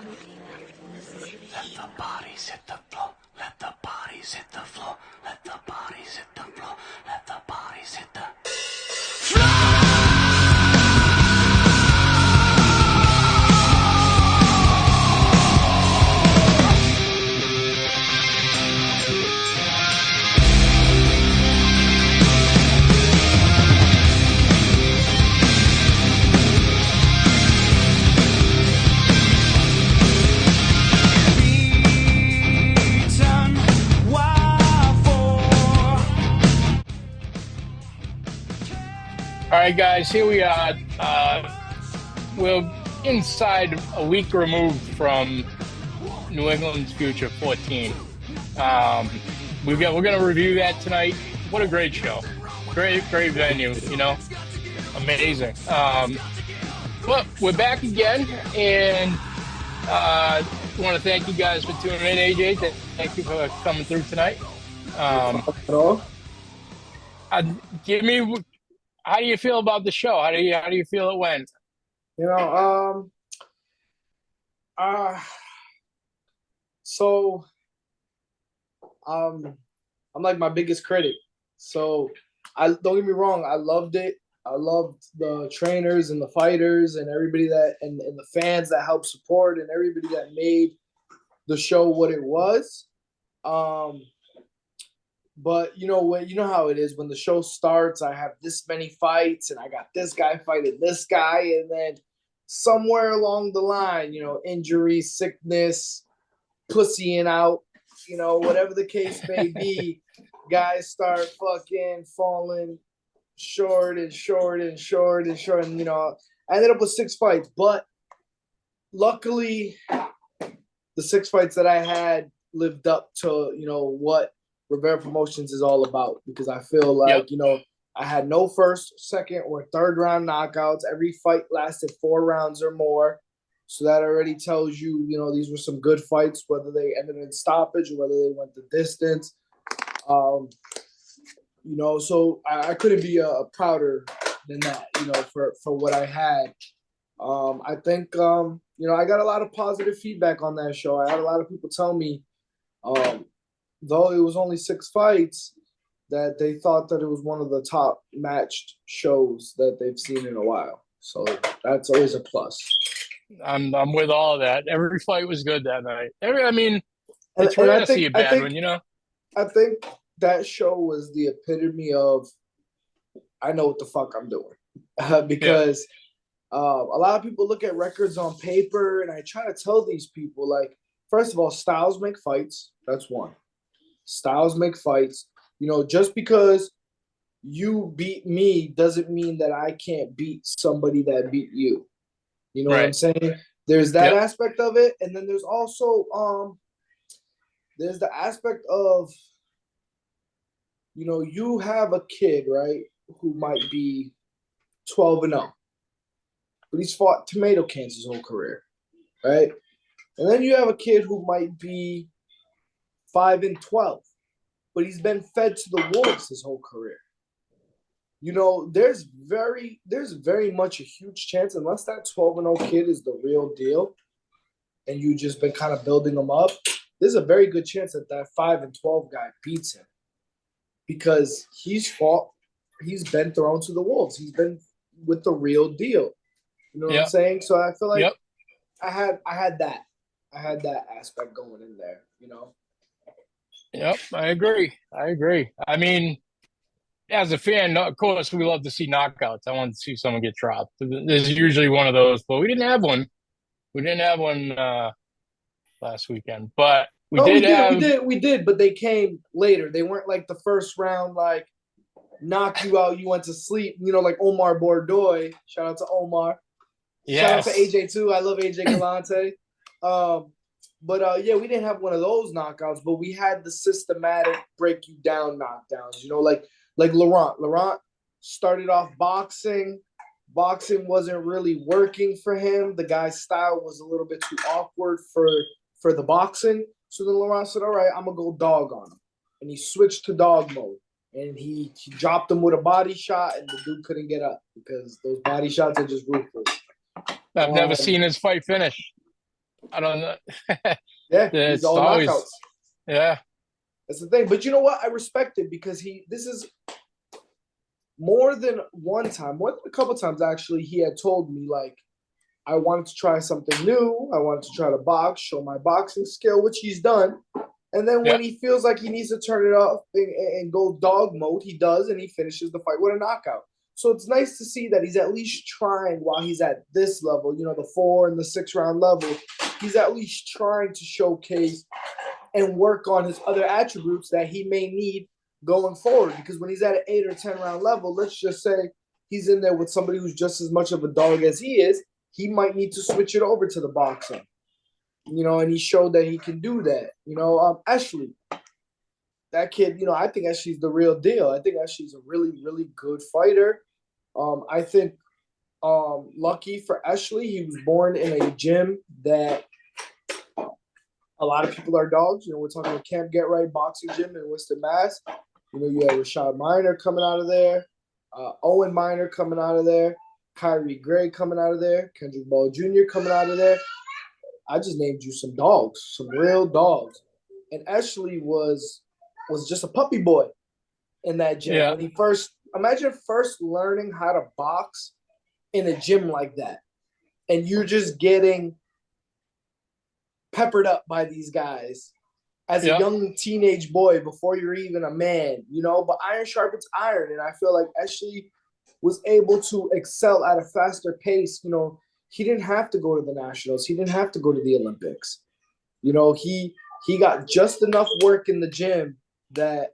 Let the bodies hit the floor. Let the bodies hit the floor. Let the bodies hit the floor. Let the bodies hit the All right, guys, here we are. We're inside a week removed from New England's Future 14. We're going to review that tonight. What a great show. Great venue, amazing. But we're back again, and I want to thank you guys for tuning in, AJ. Thank you for coming through tonight. Give me... How do you feel about the show? How do you feel it went? I'm like my biggest critic. So I don't get me wrong, I loved it. I loved the trainers and the fighters and everybody and the fans that helped support and everybody that made the show what it was. But you know how it is when the show starts, I have this many fights and I got this guy fighting this guy, and then somewhere along the line, injury, sickness, pussying out, whatever the case may be, guys start fucking falling short and short and short and short. And, I ended up with 6 fights, but luckily the 6 fights that I had lived up to, what Rivera Promotions is all about, because I feel like, I had no first, second, or third round knockouts. Every fight lasted 4 rounds or more. So that already tells you, these were some good fights, whether they ended in stoppage or whether they went the distance. So I couldn't be prouder than that, for what I had. I think, I got a lot of positive feedback on that show. I had a lot of people tell me, though it was only 6 fights, that they thought that it was one of the top matched shows that they've seen in a while. So that's always a plus. I'm with all of that. Every fight was good that night. It's rare to see a bad one, I think that show was the epitome of, I know what the fuck I'm doing. Because a lot of people look at records on paper, and I try to tell these people, like, first of all, styles make fights. That's one. Styles make fights. Just because you beat me doesn't mean that I can't beat somebody that beat you. You know what I'm saying? There's that aspect of it. And then there's also there's the aspect of, you have a kid, right, who might be 12-0, but he's fought tomato cans his whole career, right? And then you have a kid who might be 5-12, but he's been fed to the wolves his whole career. There's very much a huge chance, unless that 12-0 kid is the real deal, and you just been kind of building him up, there's a very good chance that 5-12 guy beats him, because he's been thrown to the wolves. He's been with the real deal. You know what I'm saying? So I feel like I had that aspect going in there, Yep, I agree. As a fan, of course, we love to see knockouts. I want to see someone get dropped. There's usually one of those, but we didn't have one. We didn't have one last weekend, but we did, but they came later. They weren't like the first round, like knocked you out, you went to sleep. Like Omar Bordeaux. Shout out to Omar. Yes. Shout out to AJ too. I love AJ Galante. But we didn't have one of those knockouts, but we had the systematic break you down knockdowns. Like Laurent. Laurent started off boxing. Boxing wasn't really working for him. The guy's style was a little bit too awkward for the boxing. So then Laurent said, all right, I'm going to go dog on him. And he switched to dog mode. And he dropped him with a body shot, and the dude couldn't get up because those body shots are just ruthless. I've never seen his fight finish. I don't know. Yeah, he's It's all knockouts. always, yeah, That's the thing. But you know what? I respect it because this is more than one time, more than a couple times actually, he had told me like I wanted to try something new. I wanted to try to box, show my boxing skill, which he's done. And then yeah. when he feels like he needs to turn it up and go dog mode, he does, and he finishes the fight with a knockout. So it's nice to see that he's at least trying while he's at this level, the 4 and the 6 round level. He's at least trying to showcase and work on his other attributes that he may need going forward. Because when he's at an 8 or 10 round level, let's just say he's in there with somebody who's just as much of a dog as he is, he might need to switch it over to the boxing. And he showed that he can do that. Ashley, that kid, I think Ashley's the real deal. I think Ashley's a really, really good fighter. I think lucky for Ashley, he was born in a gym that a lot of people are dogs. We're talking about Camp Get Right boxing gym in Worcester, Mass. You have Rashad Minor coming out of there, Owen Minor coming out of there, Kyrie Gray coming out of there, Kendrick Ball Jr. coming out of there. I just named you some dogs, some real dogs. And Ashley was just a puppy boy in that gym. Yeah. When he imagine first learning how to box in a gym like that. And you're just getting peppered up by these guys as a young teenage boy before you're even a man, but iron sharpens iron. And I feel like Ashley was able to excel at a faster pace. He didn't have to go to the Nationals. He didn't have to go to the Olympics. He got just enough work in the gym that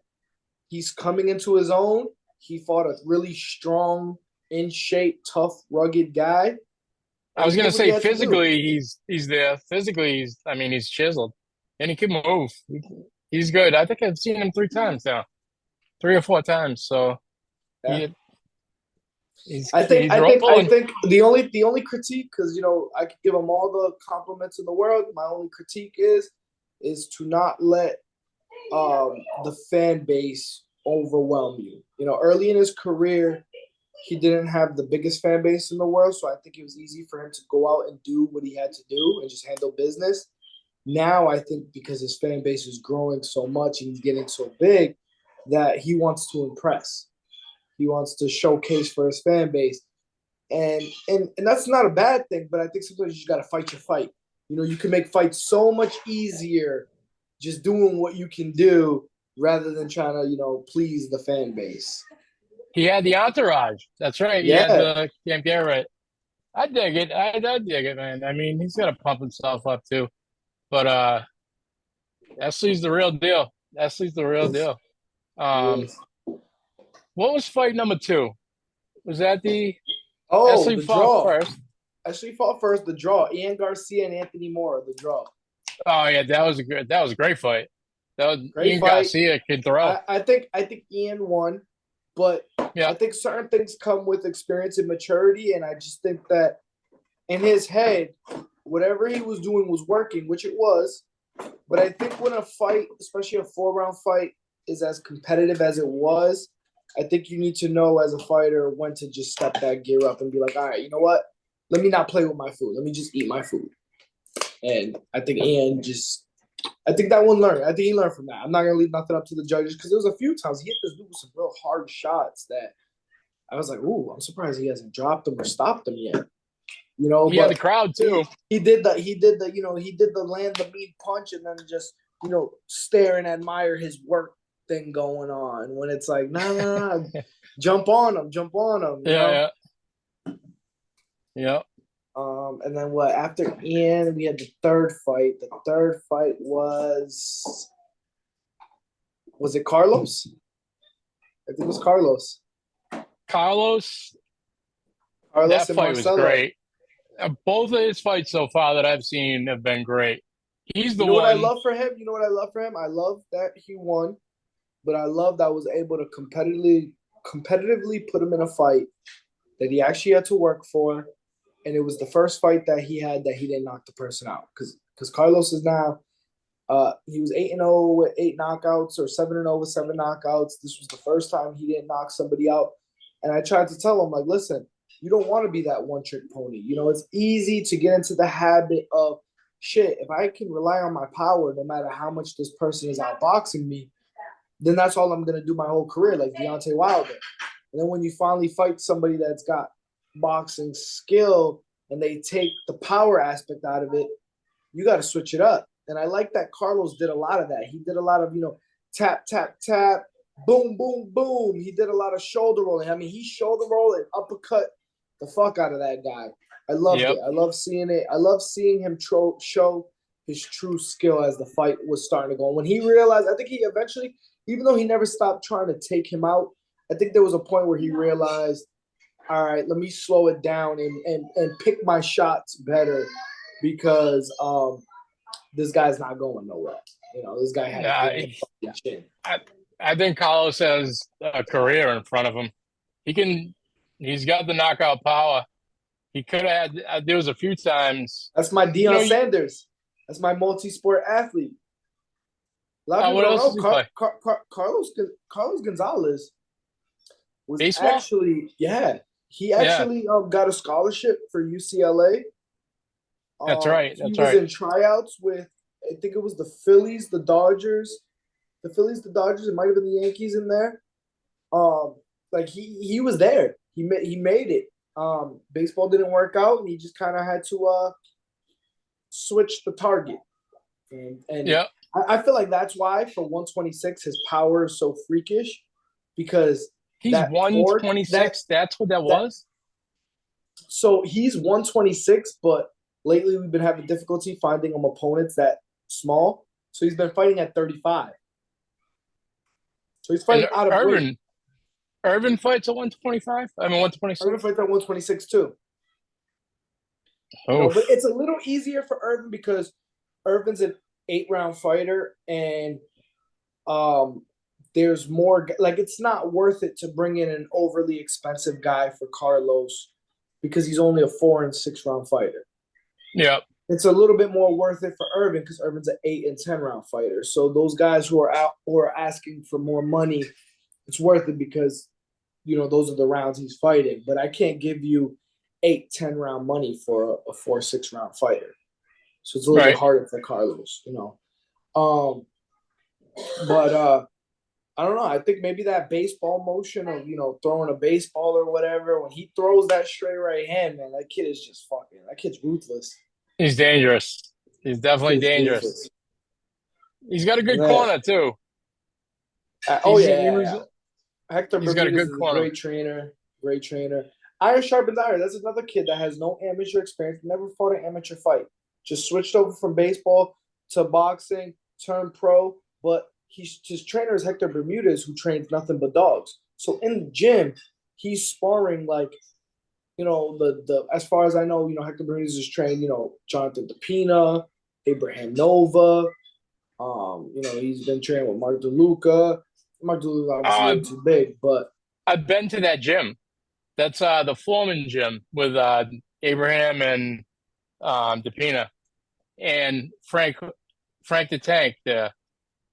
he's coming into his own. He fought a really strong, in shape, tough, rugged guy. I was gonna say physically he's there. Physically he's chiseled, and he can move. He's good. I think I've seen him 3 times now, 3 or 4 times. So yeah. he's I think rolling. the only critique, because I could give him all the compliments in the world. My only critique is to not let the fan base overwhelm you. Early in his career, he didn't have the biggest fan base in the world, so I think it was easy for him to go out and do what he had to do and just handle business. Now I think because his fan base is growing so much and he's getting so big that he wants to impress. He wants to showcase for his fan base. And that's not a bad thing, but I think sometimes you just got to fight your fight. You can make fights so much easier just doing what you can do rather than trying to, please the fan base. He had the entourage. That's right. He had the Camp Get Right. I dig it. I dig it, man. He's got to pump himself up too. But Ashley's the real deal. Ashley's the real deal. What was fight number 2? Was that Ashley the fought draw first? Ashley fought first. The draw. Ian Garcia and Anthony Moore. The draw. Oh yeah, that was a great fight. That was Great Ian fight. Garcia can throw. I think Ian won, but I think certain things come with experience and maturity, and I just think that in his head, whatever he was doing was working, which it was. But I think when a fight, especially a 4-round fight, is as competitive as it was, I think you need to know as a fighter when to just step that gear up and be like, all right, you know what? Let me not play with my food. Let me just eat my food. And I think Ian I think that one learned. I think he learned from that. I'm not going to leave nothing up to the judges because there was a few times he hit this dude with some real hard shots that I was like, ooh, I'm surprised he hasn't dropped them or stopped them yet. He had the crowd too. He did the land the mean punch and then just, stare and admire his work thing going on when it's like, nah, jump on him. Yeah. And then after Ian, we had the third fight. The third fight was it Carlos? I think it was Carlos. Carlos, that fight was great. Both of his fights so far that I've seen have been great. He's the one. What I love for him? I love that he won, but I love that I was able to competitively put him in a fight that he actually had to work for. And it was the first fight that he had that he didn't knock the person out. Because Carlos is now, he was 8-0 with 8 knockouts or 7-0 with 7 knockouts. This was the first time he didn't knock somebody out. And I tried to tell him, like, listen, you don't want to be that one-trick pony. It's easy to get into the habit of shit, if I can rely on my power, no matter how much this person is outboxing me, then that's all I'm gonna do my whole career, like Deontay Wilder. And then when you finally fight somebody that's got boxing skill and they take the power aspect out of it, you got to switch it up. And I like that Carlos did a lot of that. He did a lot of, tap, tap, tap, boom, boom, boom. He did a lot of shoulder rolling. I mean, he shoulder rolled and uppercut the fuck out of that guy. I loved it. I love seeing it. I love seeing him show his true skill as the fight was starting to go. And when he realized, I think he eventually, even though he never stopped trying to take him out, I think there was a point where he realized, all right, let me slow it down and pick my shots better because this guy's not going nowhere. This guy had a good chin. I think Carlos has a career in front of him. He's got the knockout power. He could have had, there was a few times. That's my Deion Sanders. That's my multi-sport athlete. A lot of people don't know Carlos Gonzalez was baseball? Actually, he actually got a scholarship for UCLA. That's right. He was in tryouts with, I think it was the Phillies, the Dodgers. The Phillies, the Dodgers. It might have been the Yankees in there. Like he was there. He made it. Baseball didn't work out, and he just kind of had to switch the target. And I feel like that's why for 126 his power is so freakish because he's 126. That's what that was. So he's 126, but lately we've been having difficulty finding him opponents that small. So he's been fighting at 35. So he's fighting out of weight. Irvin fights at 125. I mean 126. Irvin fights at 126 too. But it's a little easier for Irvin because Irvin's an 8-round fighter, and there's more. Like it's not worth it to bring in an overly expensive guy for Carlos because he's only a 4- and 6-round fighter. Yeah, it's a little bit more worth it for Irvin because Irvin's an 8- and 10-round fighter. So those guys who are asking for more money, it's worth it because those are the rounds he's fighting. But I can't give you 8, 10-round money for a 4, 6-round fighter. So it's a little bit harder for Carlos, But I don't know. I think maybe that baseball motion of throwing a baseball or whatever. When he throws that straight right hand, man, that kid is just fucking. That kid's ruthless. He's dangerous. He's definitely dangerous. Ruthless. He's got a good corner too. Hector Bermudez is a great trainer. Great trainer. Iron sharpens iron. That's another kid that has no amateur experience, never fought an amateur fight. Just switched over from baseball to boxing, turned pro. But his trainer is Hector Bermudez, who trains nothing but dogs. So in the gym, he's sparring like, the as far as I know, Hector Bermudez is trained, Jonathan DePina, Abraham Nova. He's been training with Mark DeLuca. Mark DeLuca obviously too big, but I've been to that gym. That's the Foreman gym with Abraham and DePina, and Frank the Tank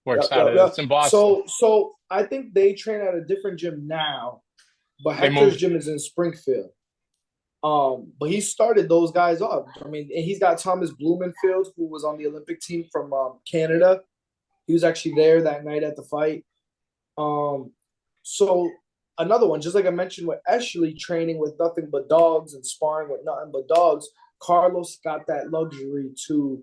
works out of it. It's in Boston. So I think they train at a different gym now, but Hector's gym is in Springfield. But he started those guys off. I mean, and he's got Thomas Blumenfield, who was on the Olympic team from Canada. He was actually there that night at the fight. So another one, just like I mentioned with Ashley, training with nothing but dogs and sparring with nothing but dogs, Carlos got that luxury to,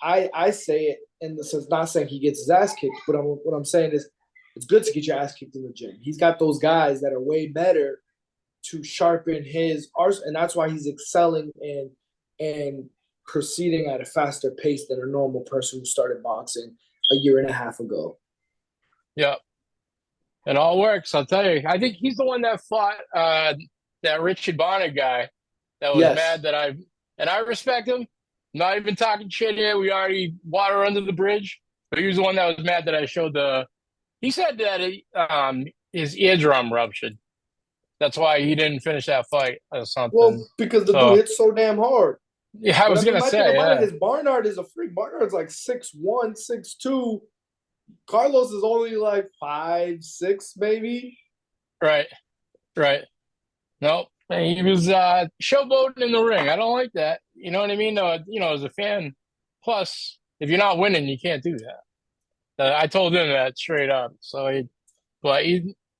I say it in the sense, not saying he gets his ass kicked, but what I'm saying is it's good to get your ass kicked in the gym. He's got those guys that are way better to sharpen his arsenal, and that's why he's excelling and proceeding at a faster pace than a normal person who started boxing a year and a half ago. Yeah. It all works, I'll tell you. I think he's the one that fought that Richard Bonner guy that was mad that I respect him. Not even talking shit here. We already water under the bridge. But he was the one that was mad that I showed he said that his eardrum ruptured. That's why he didn't finish that fight or something. Well, because the dude hits so damn hard. Yeah, I was going to say. His Barnard is a freak. Barnard's like 6'1", 6'2". Carlos is only like 5'6", maybe. Right. Nope. He was showboating in the ring. I don't like that. You know what I mean? As a fan. Plus, if you're not winning, you can't do that. I told him that straight up. But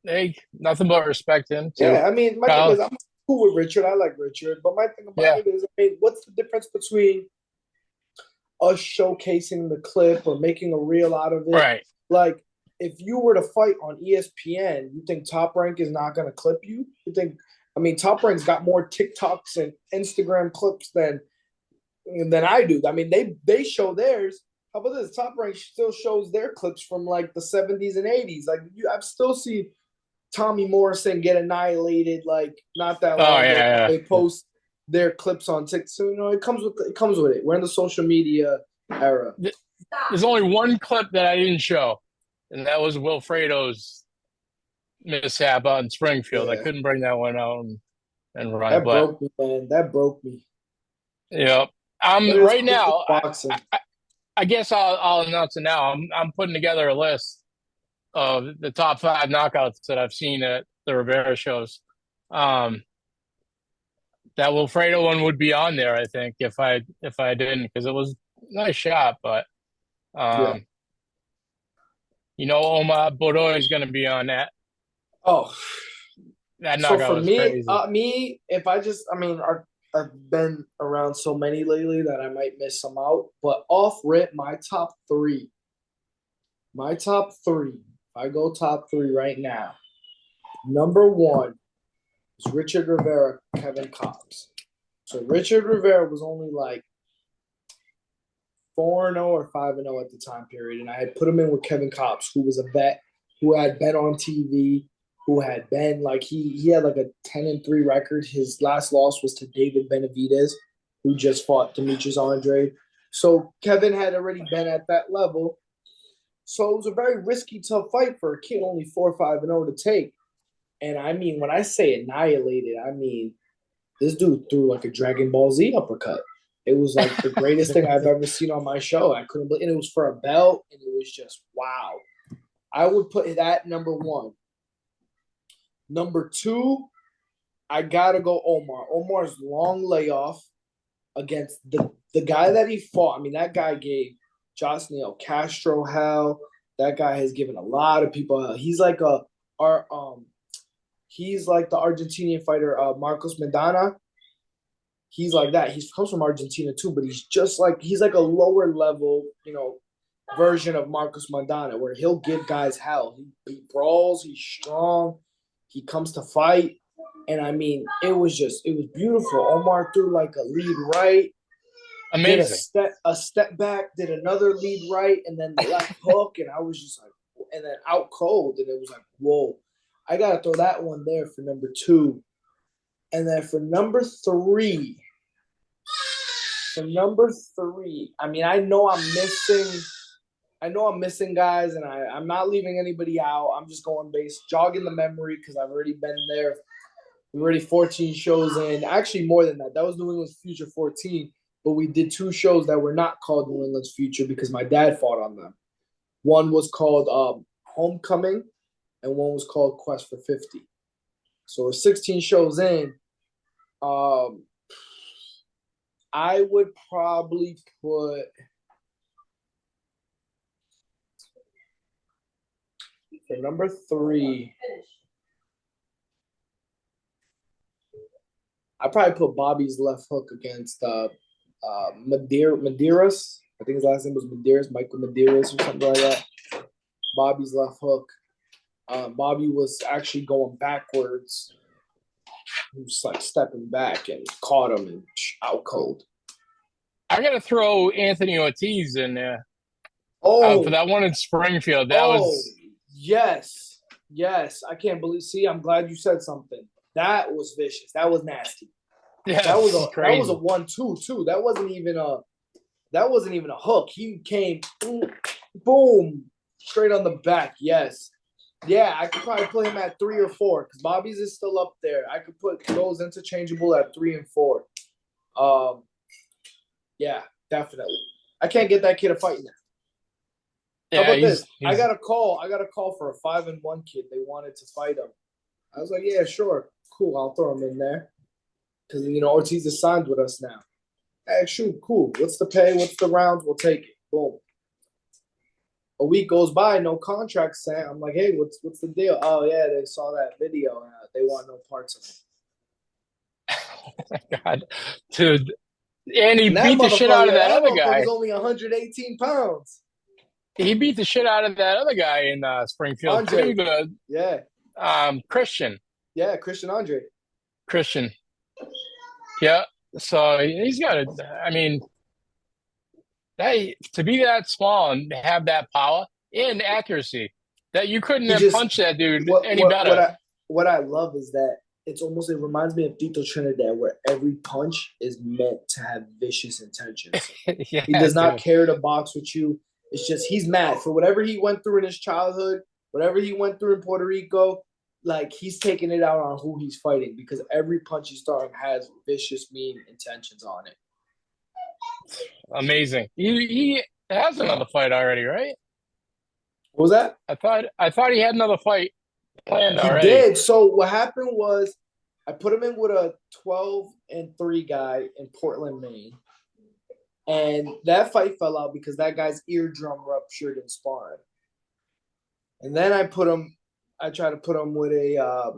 hey, nothing but respect him too. Yeah, I mean, my thing Kyle, is, I'm cool with Richard. I like Richard, but my thing about yeah, it is, I mean, what's the difference between us showcasing the clip or making a reel out of it? right. Like, if you were to fight on ESPN, you think Top Rank is not going to clip you? You think? I mean, Top Rank's got more TikToks and Instagram clips than I do. I mean, they show theirs. How about this? Top Rank still shows their clips from like the 70s and 80s. Like I've still seen Tommy Morrison get annihilated like not that Oh long ago. yeah, They post their clips on TikTok. So it comes with it. We're in the social media era. yeah. There's only one clip that I didn't show, and that was Wilfredo's mishap out in Springfield. I Yeah. couldn't bring that one out and run, That but broke me, man. That broke me. you know, But it's right now. boxing. I guess I'll announce it now. I'm putting together a list of the top 5 knockouts that I've seen at the Rivera shows. Um, that Wilfredo one would be on there, I think, if I didn't, because it was a nice shot, but Yeah. um, Omar Bodoy is going to be on that. Oh, That so knockout for was me, crazy. if I mean, I've been around so many lately that I might miss some out. But off rip, my top three. If I go top three right now, number one is Richard Rivera, Kevin Cobbs. So Richard Rivera was only like 4-0 or 5-0 at the time period, and I had put him in with Kevin Cobbs, who was a vet, who had been on TV, who had been like he had like a 10-3 record. His last loss was to David Benavidez, who just fought Demetrius Andrade. So Kevin had already been at that level. So it was a very risky, tough fight for a kid only 4-5-0 to take. And I mean, when I say annihilated, I mean this dude threw like a Dragon Ball Z uppercut. It was like the greatest thing I've ever seen on my show. I couldn't believe, and it was for a belt, and it was just wow. I would put that number one. Number two, I gotta go Omar. Omar's long layoff against the guy that he fought. I mean, that guy gave Josniel Castro hell. That guy has given a lot of people hell. He's like the Argentinian fighter Marcos Medana. He's like that. He comes from Argentina too, but he's like a lower level, version of Marcos Medana, where he'll give guys hell. He brawls. He's strong. He comes to fight. And I mean, it was beautiful. Omar threw like a lead right, did Amazing. a step back, did another lead right, and then the left hook, and I was just like, and then out cold, and it was like, whoa. I gotta throw that one there for number two. And then for number three, I mean, I know I'm missing guys, and I'm not leaving anybody out. I'm just jogging the memory because I've already been there. We're already 14 shows in. Actually, more than that. That was New England's Future 14, but we did 2 shows that were not called New England's Future because my dad fought on them. One was called Homecoming, and one was called Quest for 50. So we're 16 shows in. I would probably put for number 3. I probably put Bobby's left hook against Medeiros. I think his last name was Medeiros, Michael Medeiros or something like that. Bobby's left hook. Bobby was actually going backwards. He was like stepping back and caught him and out cold. I got to throw Anthony Ortiz in there. Oh, for that one in Springfield. That oh, was yes. I can't believe. See, I'm glad you said something. That was vicious. That was nasty. That was a 1-2 too. That wasn't even a hook. He came boom straight on the back. Yes. Yeah, I could probably put him at 3 or 4 because Bobby's is still up there. I could put those interchangeable at 3 and 4. Yeah, definitely. I can't get that kid a fight now. How about this? I got a call for a 5-1 kid. They wanted to fight him. I was like, yeah, sure, cool. I'll throw him in there. because Ortiz is signed with us now. Hey, shoot, cool. What's the pay? What's the rounds? We'll take it. Boom. A week goes by, no contract signed. I'm like, hey, what's the deal? Oh yeah, they saw that video. They want no parts of it. Oh my God, dude. And he And that beat the shit out of that other motherfucker's guy. only 118 pounds. He beat the shit out of that other guy in Springfield Andre. too. Yeah. Christian. Yeah, Christian Andre. Christian. Yeah. So he's got it. I mean, to be that small and have that power and accuracy, that you couldn't have punched that dude any better. What I love is that it reminds me of Tito Trinidad, where every punch is meant to have vicious intentions. Yeah, he does not care to box with you. It's just he's mad for whatever he went through in his childhood, whatever he went through in Puerto Rico. Like, he's taking it out on who he's fighting, because every punch he's throwing has vicious, mean intentions on it. Amazing. He has another fight already, right? What was that? I thought he had another fight planned already. He did. So what happened was I put him in with a 12-3 guy in Portland, Maine. And that fight fell out because that guy's eardrum ruptured in sparring. And then I tried to put him with a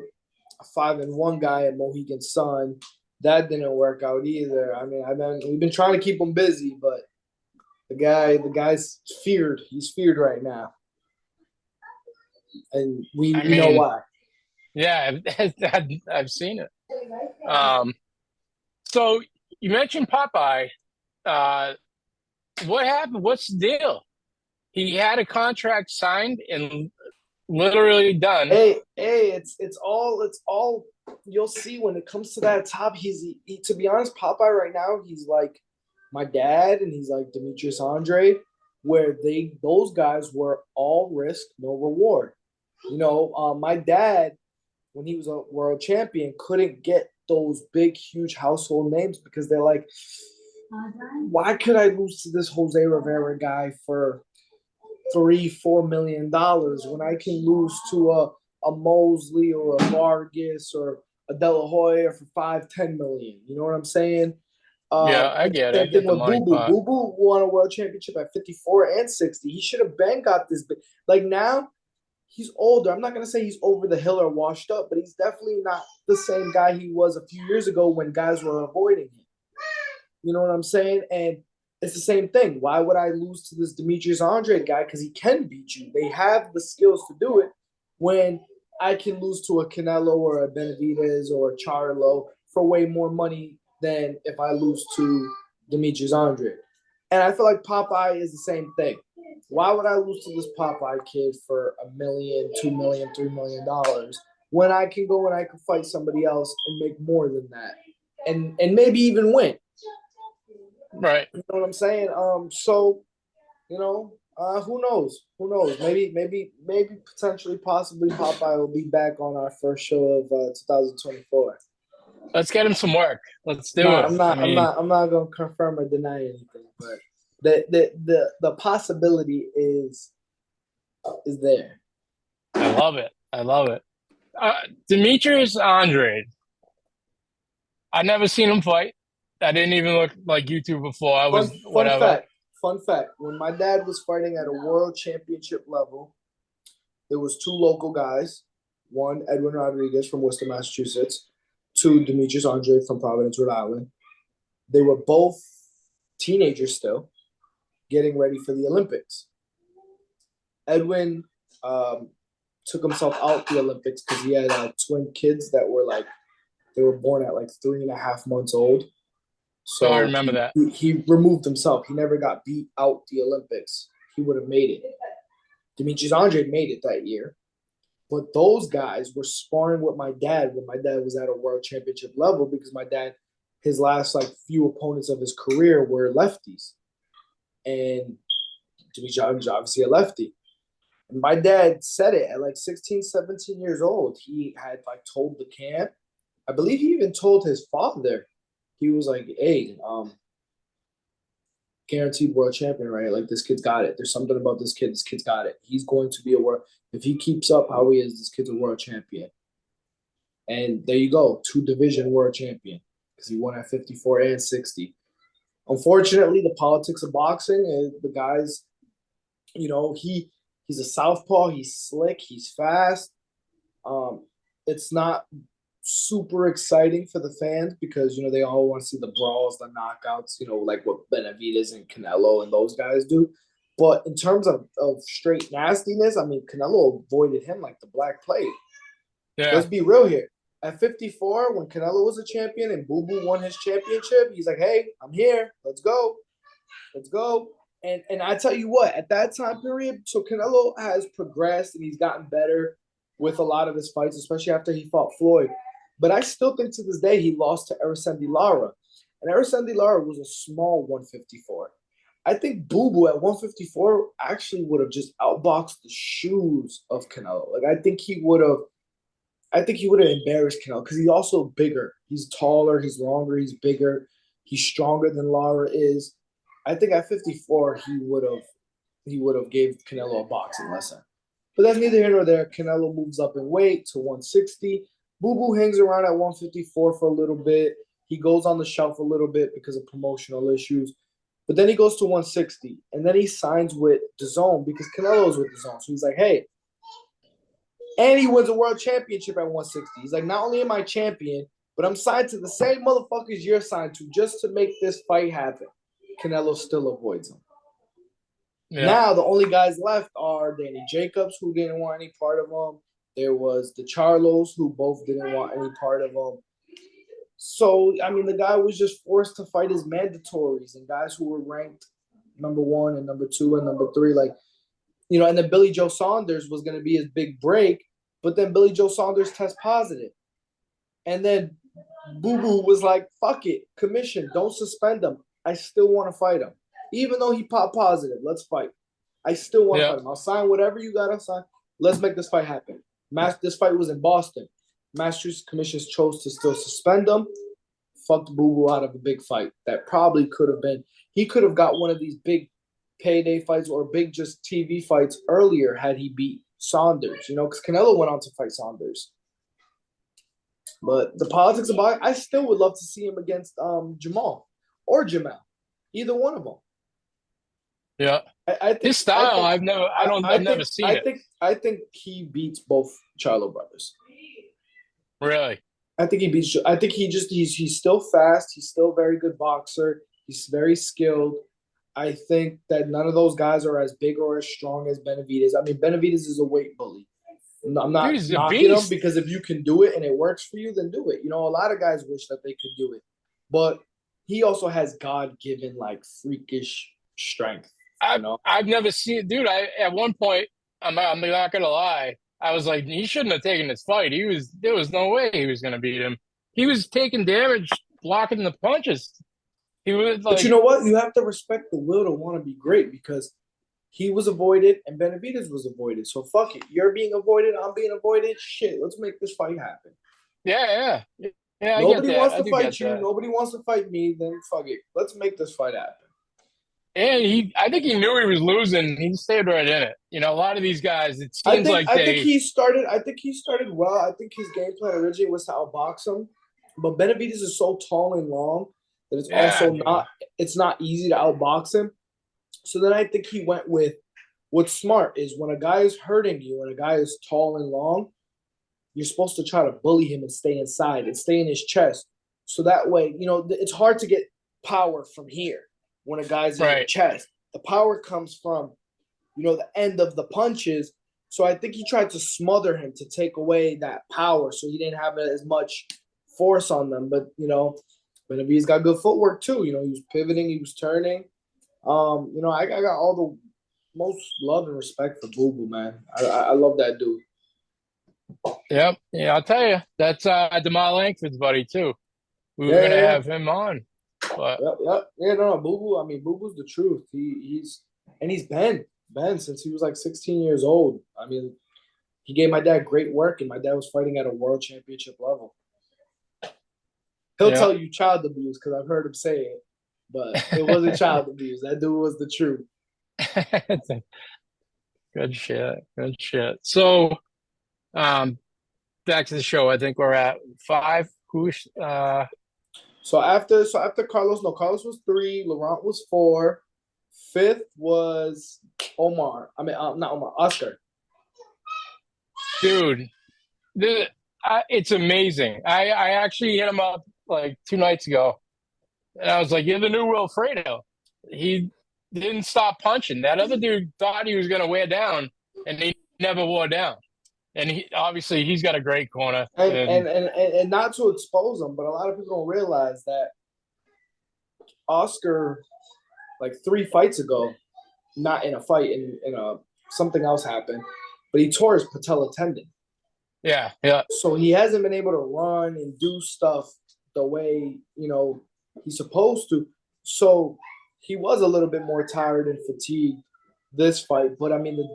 5-1 guy at Mohegan Sun. That didn't work out either. I mean, we've been trying to keep him busy, but the guy's feared. He's feared right now. And we know why. Yeah, I've seen it. So you mentioned Popeye. What happened? What's the deal? He had a contract signed and literally done. Hey, it's all you'll see when it comes to that top. To be honest, Popeye right now, he's like my dad, and he's like Demetrius Andre, where those guys were all risk, no reward. My dad, when he was a world champion, couldn't get those big, huge household names because they're like, why could I lose to this Jose Rivera guy for $3-4 million when I can lose to a Mosley or a Vargas or a De La Hoya for $5-10 million? You know what I'm saying? Yeah, I get it. I get the money part. Boo Boo won a world championship at 54 and 60. He should have been got this. Like, now, he's older. I'm not going to say he's over the hill or washed up, but he's definitely not the same guy he was a few years ago when guys were avoiding him. You know what I'm saying? And it's the same thing. Why would I lose to this Demetrius Andre guy? Because he can beat you. They have the skills to do it, when I can lose to a Canelo or a Benavidez or a Charlo for way more money than if I lose to Demetrius Andre. And I feel like Popeye is the same thing. Why would I lose to this Popeye kid for $1 million, $2 million, $3 million when I can go and I can fight somebody else and make more than that, and maybe even win? Right. You know what I'm saying? So, who knows? Who knows? Maybe potentially, possibly Popeye will be back on our first show of 2024. Let's get him some work. Let's do it. I'm not gonna confirm or deny anything, but the possibility is there. I love it. Demetrius Andre. I've never seen him fight. I didn't even look like YouTube before. I was whatever. Fun fact. When my dad was fighting at a world championship level, there was two local guys. One, Edwin Rodriguez from Worcester, Massachusetts. Two, Demetrius Andre from Providence, Rhode Island. They were both teenagers still, getting ready for the Olympics. Edwin took himself out the Olympics because he had twin kids that were they were born at 3.5 months old. So I remember that. He removed himself. He never got beat out the Olympics. He would have made it. Demetrius Andre made it that year. But those guys were sparring with my dad when my dad was at a world championship level, because my dad, his last few opponents of his career were lefties. And Demetrius Andre obviously a lefty. And my dad said it at 16, 17 years old. He had told the camp. I believe he even told his father. He was like, hey, guaranteed world champion, right? This kid's got it. There's something about this kid. This kid's got it. He's going to be a world. If he keeps up how he is, this kid's a world champion. And there you go, 2-division world champion. because he won at 54 and 60. Unfortunately, the politics of boxing, the guys, he's a southpaw. He's slick. He's fast. Um, it's not super exciting for the fans because they all want to see the brawls, the knockouts, like what Benavidez and Canelo and those guys do. But in terms of straight nastiness, I mean, Canelo avoided him like the Black Plague. Yeah. Let's be real here. At 54, when Canelo was a champion and Boo Boo won his championship, he's like, "Hey, I'm here. Let's go, let's go." And I tell you what, at that time period, so Canelo has progressed and he's gotten better with a lot of his fights, especially after he fought Floyd. But I still think to this day he lost to Erislandy Lara, and Erislandy Lara was a small 154. I think Boo Boo at 154 actually would have just outboxed the shoes of Canelo. Like I think he would have embarrassed Canelo because he's also bigger. He's taller, he's longer, he's bigger, he's stronger than Lara is. I think at 54 he would have gave Canelo a boxing lesson. But that's neither here nor there. Canelo moves up in weight to 160. Boo Boo hangs around at 154 for a little bit. He goes on the shelf a little bit because of promotional issues. But then he goes to 160. And then he signs with DAZN because Canelo's with DAZN. So he's like, hey, and he wins a world championship at 160. He's like, not only am I champion, but I'm signed to the same motherfuckers you're signed to just to make this fight happen. Canelo still avoids him. Yeah. Now the only guys left are Danny Jacobs, who didn't want any part of him. There was the Charlos, who both didn't want any part of him. So, I mean, the guy was just forced to fight his mandatories and guys who were ranked number 1 and number 2 and number 3. Like, and then Billy Joe Saunders was going to be his big break, but then Billy Joe Saunders test positive. And then Boo Boo was like, fuck it, commission, don't suspend him. I still want to fight him. Even though he popped positive, let's fight. I still want to fight him. I'll sign whatever you got to sign. Let's make this fight happen. This fight was in Boston. Massachusetts commissions chose to still suspend him. Fucked Boo Boo out of a big fight. That probably could have been. He could have got one of these big payday fights or big just TV fights earlier had he beat Saunders. Because Canelo went on to fight Saunders. But the politics about it, I still would love to see him against Jamal or Jamal. Either one of them. Yeah. I think his style, I've never seen it. I think he beats both Charlo brothers. Really? I think he's still fast. He's still a very good boxer. He's very skilled. I think that none of those guys are as big or as strong as Benavidez. I mean, Benavidez is a weight bully. I'm not knocking him because if you can do it and it works for you, then do it. A lot of guys wish that they could do it. But he also has God-given, like, freakish strength. I've never seen it. Dude, at one point, I'm not going to lie, I was like, he shouldn't have taken this fight. There was no way he was going to beat him. He was taking damage, blocking the punches. He was like, but you know what? You have to respect the will to want to be great because he was avoided and Benavidez was avoided. So fuck it. You're being avoided. I'm being avoided. Shit, let's make this fight happen. Yeah. Nobody wants to fight you. Nobody wants to fight me. Then fuck it. Let's make this fight happen. And I think he knew he was losing. He stayed right in it. A lot of these guys, it seems I think he started well. I think his game plan originally was to outbox him, but Benavidez is so tall and long that it's not easy to outbox him. So then I think he went with what's smart is when a guy is hurting you and a guy is tall and long, you're supposed to try to bully him and stay inside and stay in his chest. So that way, it's hard to get power from here when a guy's in your chest. The power comes from, the end of the punches. So I think he tried to smother him to take away that power so he didn't have as much force on them. But, Benavidez got good footwork too. He was pivoting, he was turning. I got all the most love and respect for Boo Boo, man. I love that dude. Yep. Yeah, I'll tell you. That's Jamal Langford's buddy too. We were gonna have him on. But no, Boo Boo. I mean, Boo Boo's the truth. He's been since he was like 16 years old. I mean, he gave my dad great work, and my dad was fighting at a world championship level. He'll tell you child abuse because I've heard him say it, but it wasn't child abuse. That dude was the truth. Good shit. So, back to the show. I think we're at 5. So after Carlos, no, Carlos was three, Laurent was four, fifth was Omar. I mean, not Omar, Oscar. Dude, it's amazing. I actually hit him up like 2 nights ago, and I was like, "You're the new Wilfredo." He didn't stop punching. That other dude thought he was going to wear down, and he never wore down. And he's got a great corner. And not to expose him, but a lot of people don't realize that Oscar, like 3 fights ago, not in a fight, in a something else happened, but he tore his patella tendon. Yeah, yeah. So he hasn't been able to run and do stuff the way, he's supposed to. So he was a little bit more tired and fatigued this fight. But I mean, the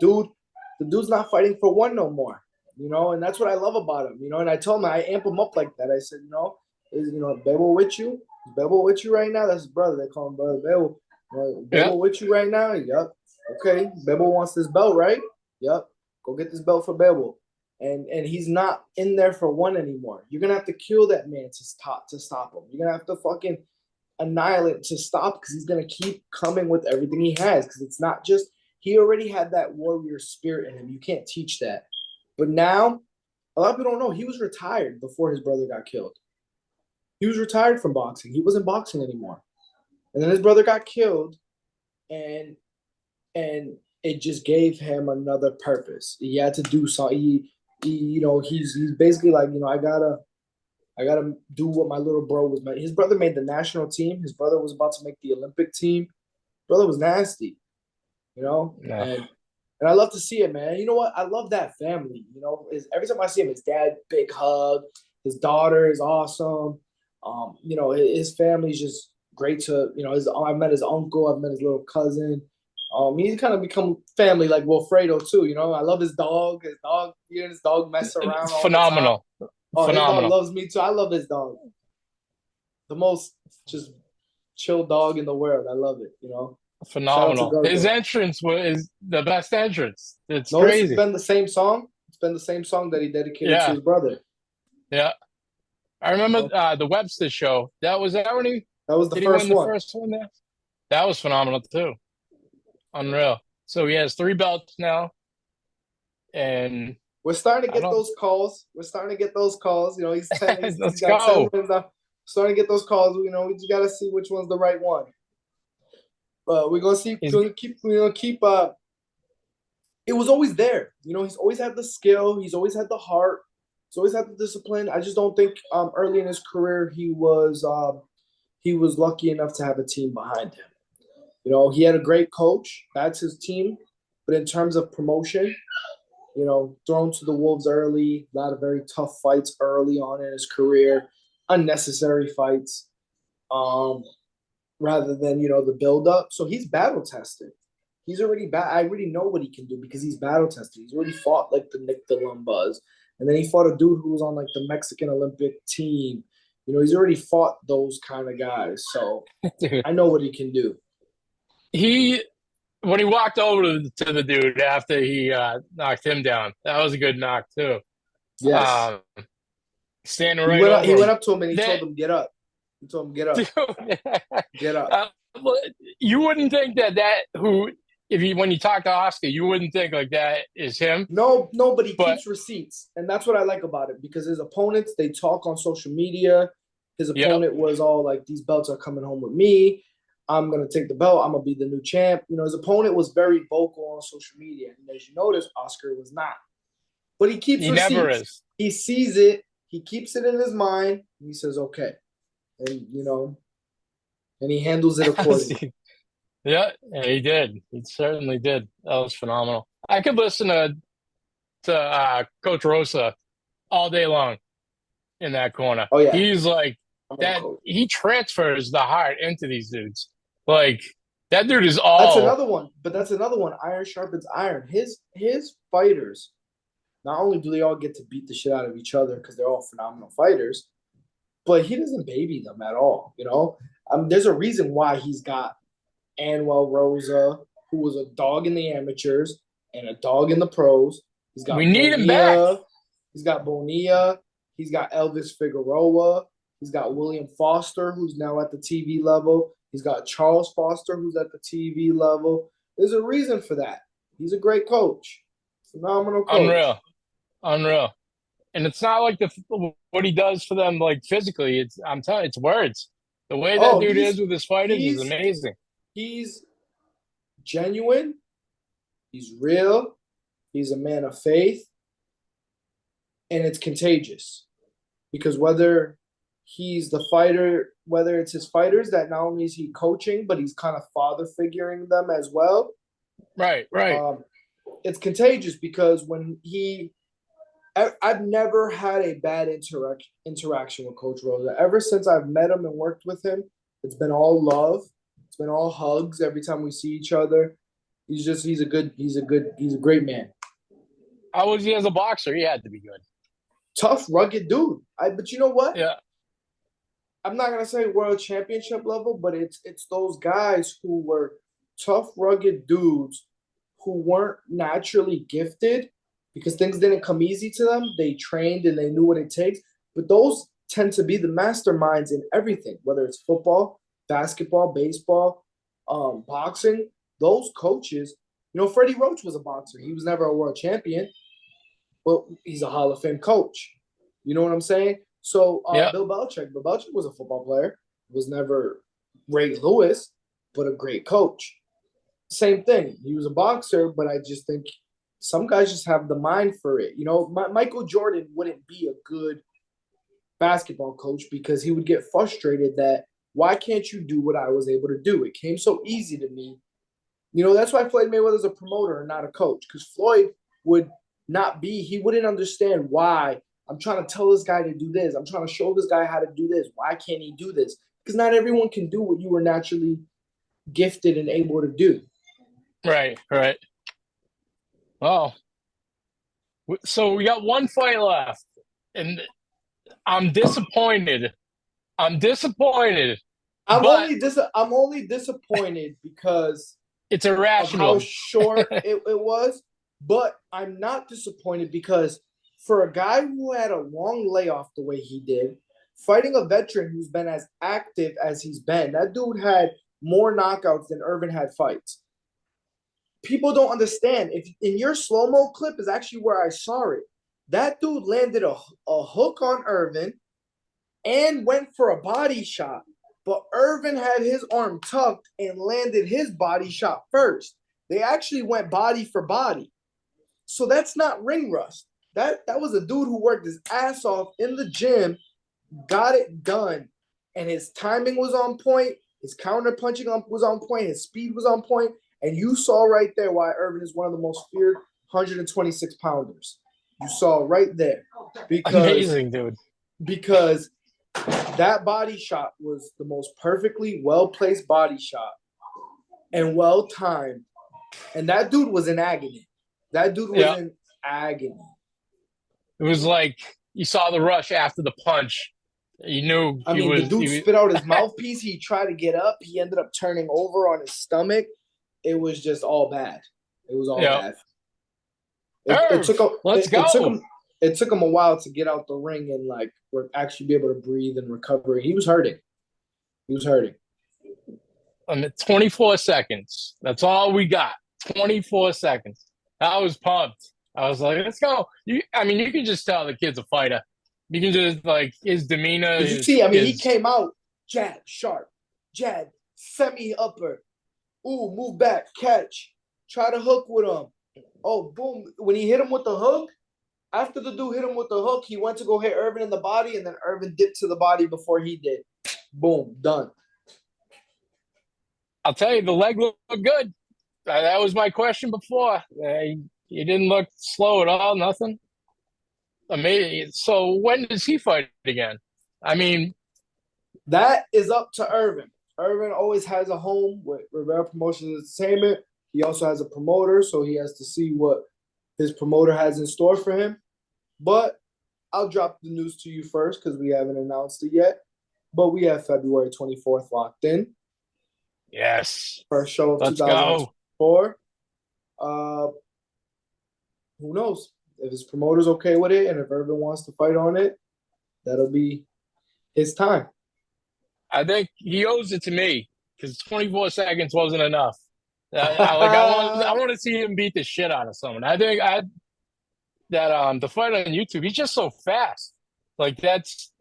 dude's not fighting for one no more. And that's what I love about him. And I told him, I amp him up like that. I said, is Bebo with you? Is Bebo with you right now? That's his brother. They call him brother Bebo. Bebo with you right now? Yep. Okay. Bebo wants this belt, right? Yep. Go get this belt for Bebo. And he's not in there for one anymore. You're gonna have to kill that man to stop him. You're gonna have to fucking annihilate to stop, because he's gonna keep coming with everything he has. Because it's not just, he already had that warrior spirit in him. You can't teach that. But now, a lot of people don't know, he was retired before his brother got killed. He was retired from boxing. He wasn't boxing anymore. And then his brother got killed, and it just gave him another purpose. He had to do something. He's basically like, I gotta do what my little bro was. His brother made the national team. His brother was about to make the Olympic team. Brother was nasty, Yeah. and I love to see it, man. You know what? I love that family. Every time I see him, his dad, big hug. His daughter is awesome. His family's just great to. I've met his uncle. I've met his little cousin. He's kind of become family like Wilfredo too. I love his dog. His dog mess around all the time. Phenomenal. Oh, his dog Phenomenal. loves me too. I love his dog. The most just chill dog in the world. I love it. Shout out to Phenomenal. His Gogo. entrance is the best entrance. It's Notice it's crazy. been the same song. It's been the same song that he dedicated to Yeah, his brother. yeah. I remember the Webster show. Was that when That was the did he win first the one. first one there? That was phenomenal too. Unreal. So he has 3 belts now, and We're starting to I get don't. those calls. He's 10. He's Let's got 10 go. wins now. Starting to get those calls. We just gotta see which one's the right one. But we're gonna see. He's We're gonna keep. It was always there. He's always had the skill. He's always had the heart. He's always had the discipline. I just don't think early in his career he was lucky enough to have a team behind him. He had a great coach. That's his team. But in terms of promotion, thrown to the wolves early, a lot of very tough fights early on in his career, unnecessary fights, rather than the build up. So he's battle tested. He's already I already know what he can do because he's battle tested. He's already fought like the Nick Delumbas, and then he fought a dude who was on like the Mexican Olympic team. He's already fought those kind of guys. So dude. I know what he can do. He When he walked over to the dude after he knocked him down, that was a good knock too. Yes. Um, Standing He right went up, he over went him. up to him and he told That him, get up. He told him, get up. dude, Get up. you wouldn't think that who if you when you talk to Oscar, you wouldn't think like that is him. No, but he But keeps receipts. And that's what I like about it, because his opponents, they talk on social media. His yep, opponent was all like, these belts are coming home with me. I'm going to take the belt. I'm going to be the new champ. His opponent was very vocal on social media. And as you notice, Oscar was not. But he keeps he never receipts. is. He sees it. He keeps it in his mind. And he says, okay. And, and he handles it accordingly. Yeah, he did. He certainly did. That was phenomenal. I could listen to Coach Rosa all day long in that corner. Oh, yeah. He's like that. He transfers the heart into these dudes. Like that dude is all. That's another one. But that's another one. Iron sharpens iron. His fighters, not only do they all get to beat the shit out of each other because they're all phenomenal fighters, but he doesn't baby them at all. There's a reason why he's got Anuel Rosa, who was a dog in the amateurs and a dog in the pros. He's got We need him back. He's got Bonilla. He's got Elvis Figueroa. He's got William Foster, who's now at the TV level. He's got Charles Foster, who's at the TV level. There's a reason for that. He's a great coach, phenomenal coach. Unreal, unreal. And it's not like what he does for them, like physically. I'm telling you, it's words. The way that Oh, dude is with his fighters is he's amazing. he's genuine. He's real. He's a man of faith, and it's contagious because whether he's the fighter, whether it's his fighters that not only is he coaching, but he's kind of father figuring them as well. Right, right. It's contagious because I've never had a bad interaction with Coach Rosa. Ever since I've met him and worked with him, it's been all love. It's been all hugs every time we see each other. He's a great man. How was he as a boxer? He had to be good. Tough, rugged dude. But you know what? Yeah. I'm not gonna say world championship level, but it's those guys who were tough, rugged dudes who weren't naturally gifted because things didn't come easy to them. They trained and they knew what it takes. But those tend to be the masterminds in everything, whether it's football, basketball, baseball, boxing. Those coaches, Freddie Roach was a boxer. He was never a world champion, but he's a Hall of Fame coach. You know what I'm saying? So yeah. Bill Belichick was a football player. Was never Ray Lewis, but a great coach. Same thing. He was a boxer, but I just think some guys just have the mind for it. Michael Jordan wouldn't be a good basketball coach because he would get frustrated that why can't you do what I was able to do? It came so easy to me. That's why Floyd Mayweather's a promoter and not a coach because Floyd he wouldn't understand why I'm trying to tell this guy to do this. I'm trying to show this guy how to do this. Why can't he do this? Because not everyone can do what you were naturally gifted and able to do. Right, right. Oh, so we got one fight left, and I'm disappointed. I'm only disappointed because it's of how irrational. short it was, but I'm not disappointed because for a guy who had a long layoff the way he did, fighting a veteran who's been as active as he's been, that dude had more knockouts than Irvin had fights. People don't understand. If in your slow-mo clip is actually where I saw it. That dude landed a hook on Irvin and went for a body shot. But Irvin had his arm tucked and landed his body shot first. They actually went body for body. So that's not ring rust. That was a dude who worked his ass off in the gym, got it done, and his timing was on point. His counter punching was on point. His speed was on point. And you saw right there why Irvin is one of the most feared 126 pounders. You saw right there. Amazing, dude. Because that body shot was the most perfectly well-placed body shot and well-timed. And that dude was in agony. In agony. It was like you saw the rush after the punch. You knew the dude spit out his mouthpiece. He tried to get up. He ended up turning over on his stomach. It was just all bad. It was all bad. It took him a while to get out the ring and actually be able to breathe and recover. He was hurting. And 24 seconds. That's all we got. 24 seconds. I was pumped. I was like, let's go. You can just tell the kid's a fighter. You can just, his demeanor. Did you see? He came out, jab, sharp, jab, semi-upper. Ooh, move back, catch. Try to hook with him. Oh, boom. When he hit him with the hook, after the dude hit him with the hook, he went to go hit Irvin in the body, and then Irvin dipped to the body before he did. Boom, done. I'll tell you, the leg looked good. That was my question before. He didn't look slow at all, nothing. Amazing. So when does he fight again? That is up to Irvin. Irvin always has a home with Rivera Promotions Entertainment. He also has a promoter, so he has to see what his promoter has in store for him. But I'll drop the news to you first because we haven't announced it yet. But we have February 24th locked in. Yes. First show of Let's 2004. Who knows? If his promoter's okay with it and if Irvin wants to fight on it, that'll be His time. I think he owes it to me because 24 seconds wasn't enough. I want to see him beat the shit out of someone. I think I that the fight on YouTube, he's just so fast. Like that's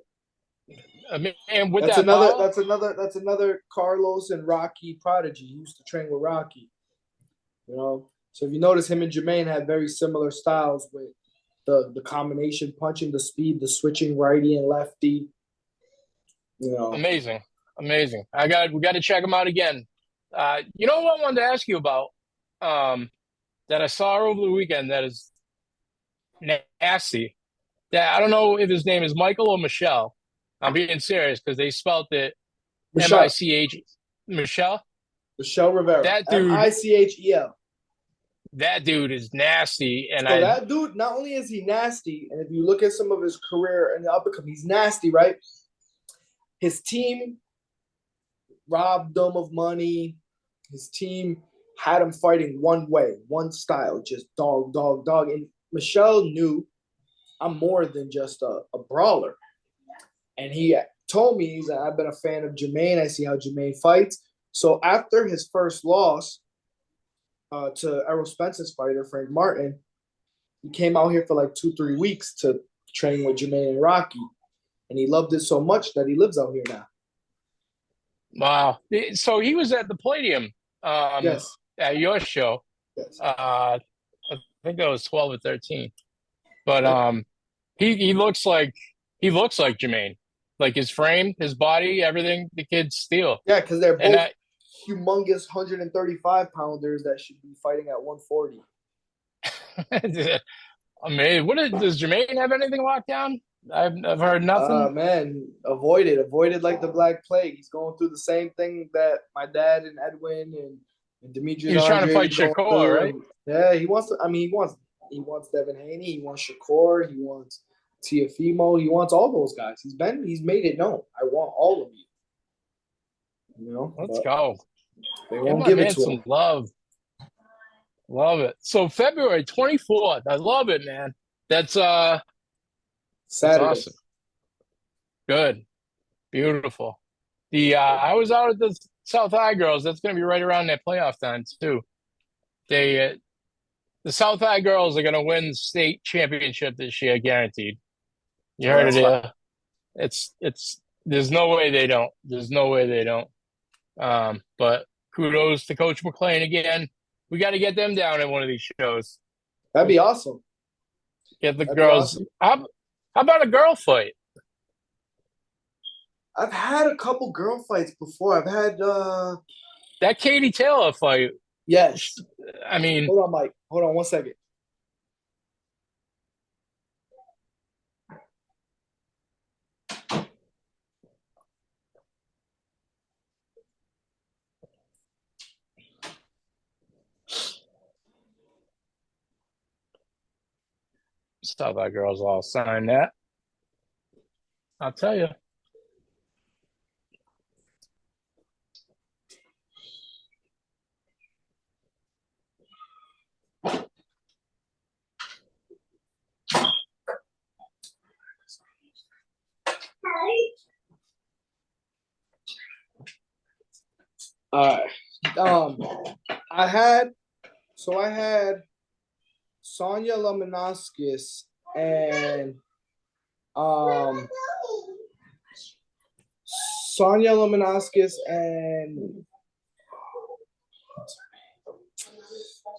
I mean, and with That's that another. power, That's another Carlos and Rocky prodigy. He used to train with Rocky. So if you notice, him and Jamaine had very similar styles with the combination punching, the speed, the switching righty and lefty. You know, amazing, amazing. We got to check him out again. You know what I wanted to ask you about? That I saw over the weekend that is nasty. That I don't know if his name is Michael or Michelle. I'm being serious because they spelled it Michelle Mich. Michelle. Michelle Rivera, That dude, Michel. that dude is nasty, and So I that dude, not only is he nasty, and if you look at some of his career in the uppercut, he's nasty, right? His team robbed them of money. His team had him fighting one way, one style, just dog, dog, dog. And Michelle knew I'm more than just a brawler. And he told me, he's like, I've been a fan of Jamaine. I see how Jamaine fights. So after his first loss to Errol Spence's fighter, Frank Martin, he came out here for like 2-3 weeks to train with Jamaine and Rocky. And he loved it so much that he lives out here now. wow. So he was at the Palladium Yes. at your show. Yes. I think that was 12 or 13. But Yep. he looks like Jermaine. Like his frame, his body, everything the kids steal. Yeah, because they're And both humongous 135 pounders that should be fighting at 140. amazing. Does Jermaine have anything locked down? I've heard nothing. Man, avoided like the Black Plague. He's going through the same thing that my dad and Edwin and Demetrius He's trying to Andre fight is going Shakur, through. right? And yeah, he wants to. I mean, he wants Devin Haney. He wants Shakur. He wants Tiafimo. He wants all those guys. He's made it known. I want all of you. Let's But go. they Give won't my give it man to him. some love. Love it. So February 24th. I love it, man. That's Saturday. awesome. Good. Beautiful. I was out at the South High Girls. That's going to be right around their playoff time too. The South High Girls are going to win the state championship this year, guaranteed. You Oh, heard it that's right. here. It's. There's no way they don't. There's no way they don't. But kudos to Coach McClain again. We got to get them down at one of these shows. That'd be awesome. Get the That'd be girls. awesome. How about a girl fight? I've had a couple girl fights before. I've had That Katie Taylor fight. yes. I mean, Hold on, Mike. Hold on 1 second. South High Girls all sign that. I'll tell you. All right. I had Sonia Lamanauskas and Sonia Lamanauskas and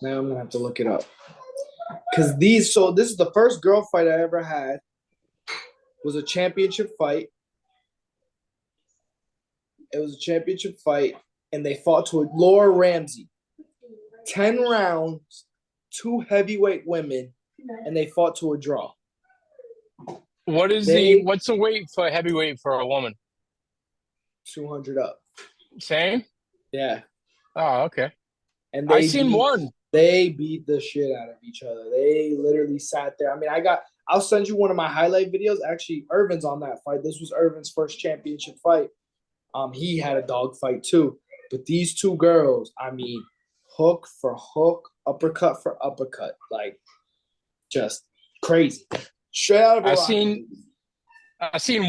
now I'm gonna have to look it up. Because this is the first girl fight I ever had. It was a championship fight. It was a championship fight, and they fought to Laura Ramsey. 10 rounds, 2 heavyweight women, and they fought to a draw. What's the weight for heavyweight for a woman? 200 up. Same? Yeah. Oh, okay. And I seen one. They beat the shit out of each other. They literally sat there. I mean, I'll send you one of my highlight videos. Actually, Irvin's on that fight. This was Irvin's first championship fight. He had a dog fight too. But these two girls, I mean, hook for hook, uppercut for uppercut. Like, just crazy. Straight out of I seen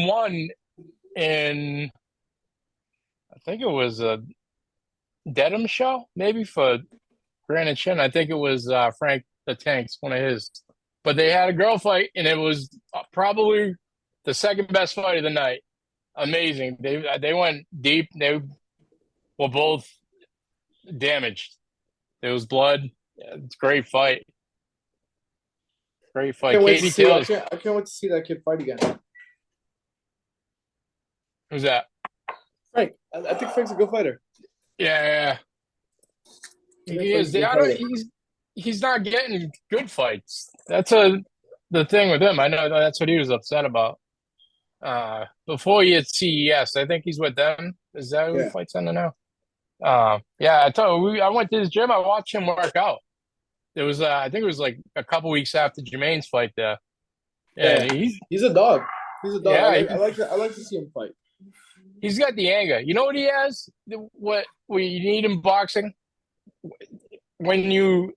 one in, I think it was a Dedham show, maybe for Granite Chin. I think it was Frank the Tank's one of his. But they had a girl fight, and it was probably the second best fight of the night. Amazing. They went deep. They were both damaged. There was blood. Yeah, it's a great fight. Great fight. Can't wait to Katie see. Taylor's. I can't wait to see that kid fight again. Who's that? Frank. I think Frank's a good fighter. Yeah, I think he Frank's is. a good I don't. fighter. He's not getting good fights. That's the thing with him. I know that's what he was upset about. Before he had CES, I think he's with them. Is that who he Yeah. fights under now? Yeah, I told you, I went to his gym. I watched him work out. It was, I think it was like a couple weeks after Jermaine's fight there, and Yeah. He's a dog. He's a dog. yeah, I like to see him fight. he's got the anger. You know what he has? What you need in boxing when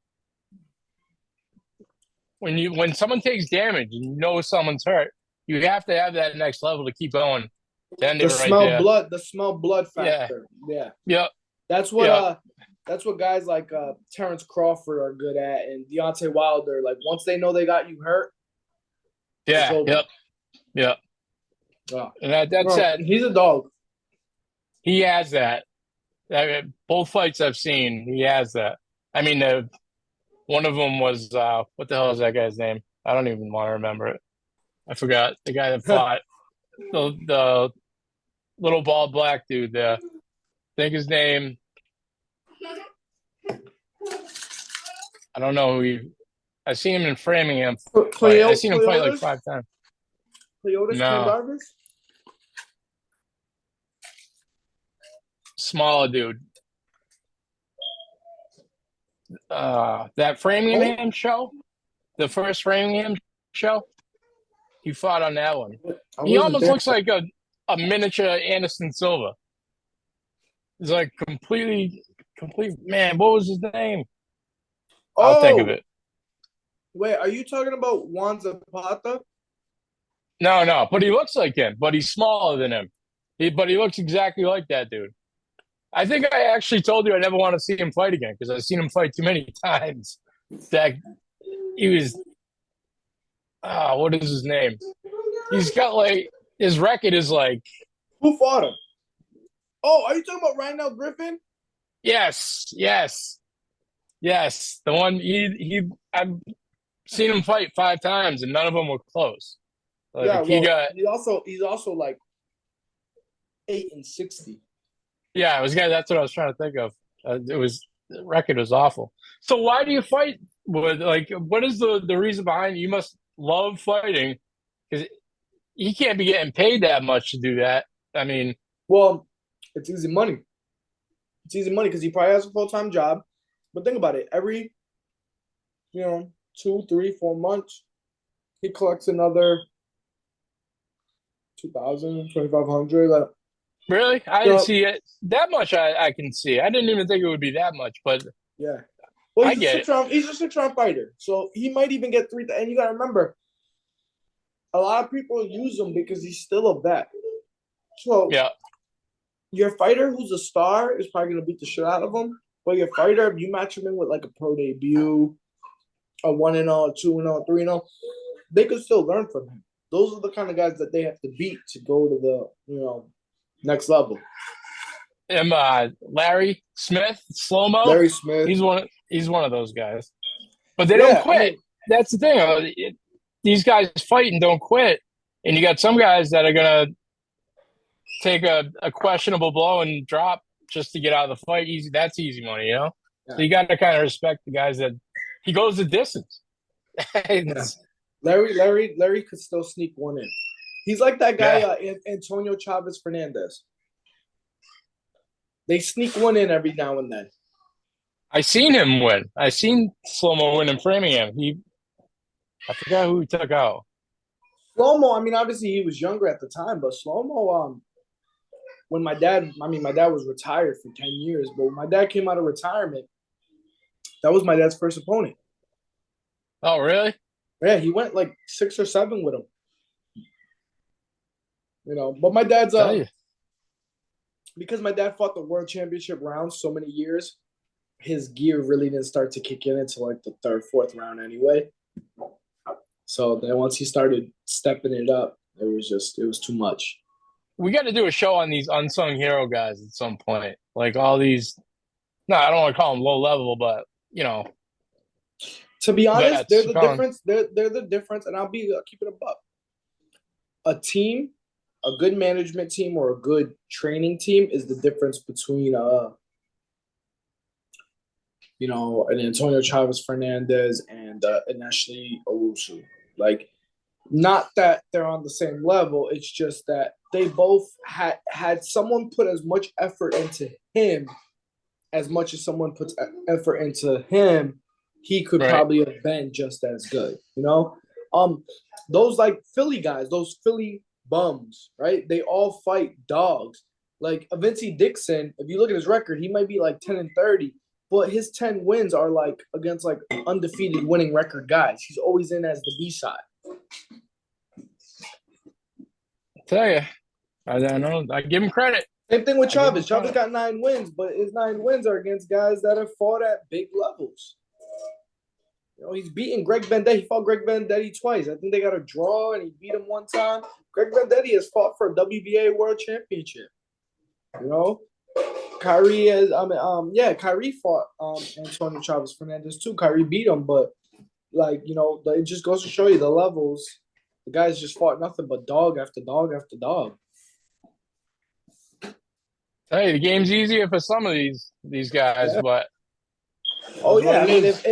when someone takes damage and you know someone's hurt, you have to have that next level to keep going. To end it right there. The smell blood Yeah. factor. Yeah. Yep. That's what guys like Terrence Crawford are good at, and Deontay Wilder. Like once they know they got you hurt, Yeah. it's over. Yep. Yep. Oh. And that's it. He's a dog. He has that. Both fights I've seen, he has that. I mean, one of them was what the hell is that guy's name? I don't even want to remember it. I forgot the guy that fought the little bald black dude there. I think his name. I don't know who he. I seen him in Framingham. I seen him fight like 5 times. Cleotis No. Pendarvis? Smaller dude. That Framingham show, the first Framingham show, he fought on that one. He almost looks like a miniature Anderson Silva. He's like complete. Man, what was his name? I'll think of it. Wait, are you talking about Juan Zapata? No, but he looks like him, but he's smaller than him. But he looks exactly like that dude. I think I actually told you I never want to see him fight again because I've seen him fight too many times. That he was, what is his name? He's got like, his record is like. Who fought him? Oh, are you talking about Rhinell Griffin? Yes. The one I've seen him fight 5 times and none of them were close. Like, yeah, well, he's also like 8-60. Yeah, that's what I was trying to think of. The record was awful. So why do you fight? What is the reason behind it? You must love fighting because he can't be getting paid that much to do that. I mean, well, it's easy money. It's easy money because he probably has a full-time job. But think about it. Every, 2, 3, 4 months, he collects another 2,000, 2,500. Like, really? I didn't see it that much. I can see. I didn't even think it would be that much, but yeah. Well, he's a 6-round fighter, so he might even get 3. And you got to remember, a lot of people use him because he's still a vet. So yeah, your fighter who's a star is probably going to beat the shit out of him. But your fighter, if you match him in with like a pro debut, a 1-0, 2-0, 3-0, they could still learn from him. Those are the kind of guys that they have to beat to go to the next level. Larry Smith, slow-mo. Larry Smith. He's one of those guys. But they don't quit. I mean, that's the thing. These guys fight and don't quit. And you got some guys that are going to take a questionable blow and drop just to get out of the fight. That's easy money, Yeah. So you got to kind of respect the guys that he goes the distance. Larry could still sneak one in. He's like that guy, Antonio Chavez Fernandez. They sneak one in every now and then. I seen him win. I seen Slow-Mo win in Framingham. I forgot who he took out. Slow-Mo, I mean, obviously he was younger at the time, but Slow-Mo, when my dad was retired for 10 years, but when my dad came out of retirement, that was my dad's first opponent. Oh, really? Yeah, he went like 6 or 7 with him. You know, but my dad's Tell you. because my dad fought the world championship round so many years, his gear really didn't start to kick in until like the third, fourth round anyway. So then once he started stepping it up, it was too much. We got to do a show on these unsung hero guys at some point. Like all these, no, I don't want to call them low level, but you know, To be honest, they're vets. the difference. They're the difference, and I'll keep it above. A team, a good management team or a good training team is the difference between an Antonio Chavez Fernandez and an Ashley Owusu. Like, not that they're on the same level. It's just that they both had someone put as much effort into him as much as someone puts effort into him. He could Right. probably have been just as good. You know, those like Philly guys, those Philly bums, right? They all fight dogs. Like Vinci Dixon, if you look at his record, he might be like 10-30, but his 10 wins are like against like undefeated winning record guys. He's always in as the B side. Tell you, I know. I give him credit. Same thing with Chavez. Chavez got 9 wins, but his 9 wins are against guys that have fought at big levels. You know, he's beaten Greg Vendetti. He fought Greg Vendetti twice. I think they got a draw, and he beat him one time. Greg Vendetti has fought for a WBA World Championship. You know, Kyrie fought Antonio Chavez Fernandez too. Kyrie beat him, but like it just goes to show you the levels. The guys just fought nothing but dog after dog after dog. Hey, the game's easier for some of these guys, Yeah. but Oh yeah, I mean, is.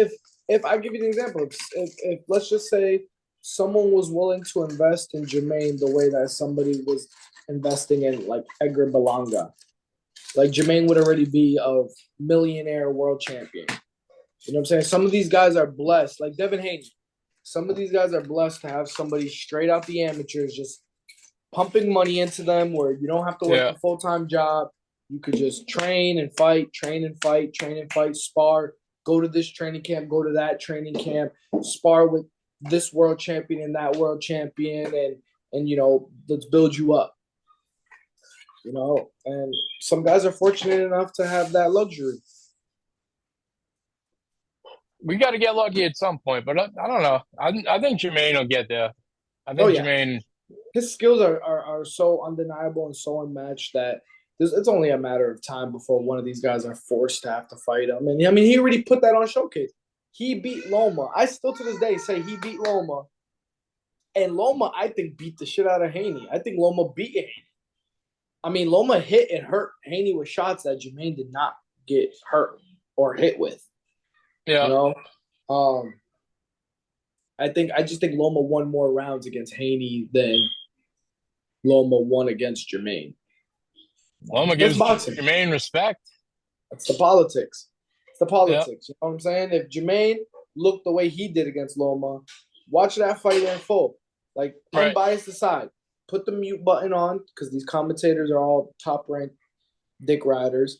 if I give you an example, if let's just say someone was willing to invest in Jamaine the way that somebody was investing in like Edgar Belanga, like Jamaine would already be a millionaire world champion. You know what I'm saying? Some of these guys are blessed, like Devin Haney. Some of these guys are blessed to have somebody straight out the amateurs just pumping money into them where you don't have to work a full-time job. You could just train and fight, spar, go to this training camp, go to that training camp, spar with this world champion and that world champion, and let's build you up. And some guys are fortunate enough to have that luxury. We got to get lucky at some point, but I don't know. I think Jamaine will get there. I think Jamaine. His skills are so undeniable and so unmatched that it's only a matter of time before one of these guys are forced to have to fight him. And I mean, he already put that on showcase. He beat Loma. I still to this day say he beat Loma. And Loma, I think, beat the shit out of Haney. I think Loma beat Haney. I mean, Loma hit and hurt Haney with shots that Jamaine did not get hurt or hit with. Yeah. I just think Loma won more rounds against Haney than Loma won against Jamaine. Loma gives Jamaine respect. It's the politics. You know what I'm saying? If Jamaine looked the way he did against Loma, watch that fight in full. Like, unbiased aside. Put the mute button on because these commentators are all top-ranked dick riders.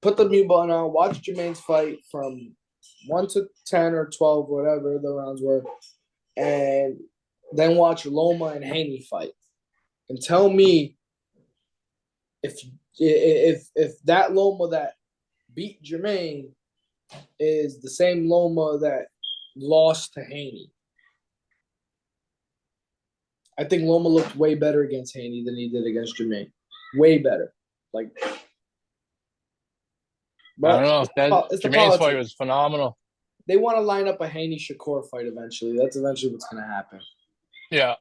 Put the mute button on. Watch Jamaine's fight from 1 to 10 or 12, whatever the rounds were, and then watch Loma and Haney fight, and tell me if that Loma that beat Jamaine is the same Loma that lost to Haney. I think Loma looked way better against Haney than he did against Jamaine. Way better. Like, I don't know. Jamaine's fight was phenomenal. They want to line up a Haney Shakur fight eventually. That's eventually what's going to happen. Yeah.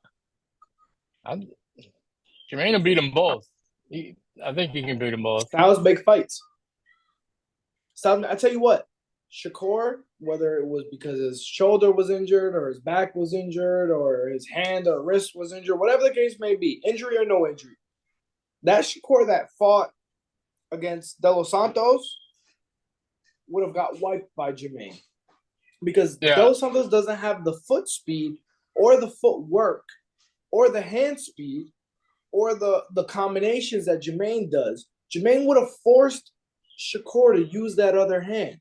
Jamaine will beat them both. I think he can beat them both. That was big fights. I tell you what, Shakur, whether it was because his shoulder was injured or his back was injured or his hand or wrist was injured, whatever the case may be, injury or no injury, that Shakur that fought against De Los Santos would have got wiped by Jamaine. Because De Los Santos doesn't have the foot speed or the footwork or the hand speed or the combinations that Jamaine does. Jamaine would have forced Shakur to use that other hand.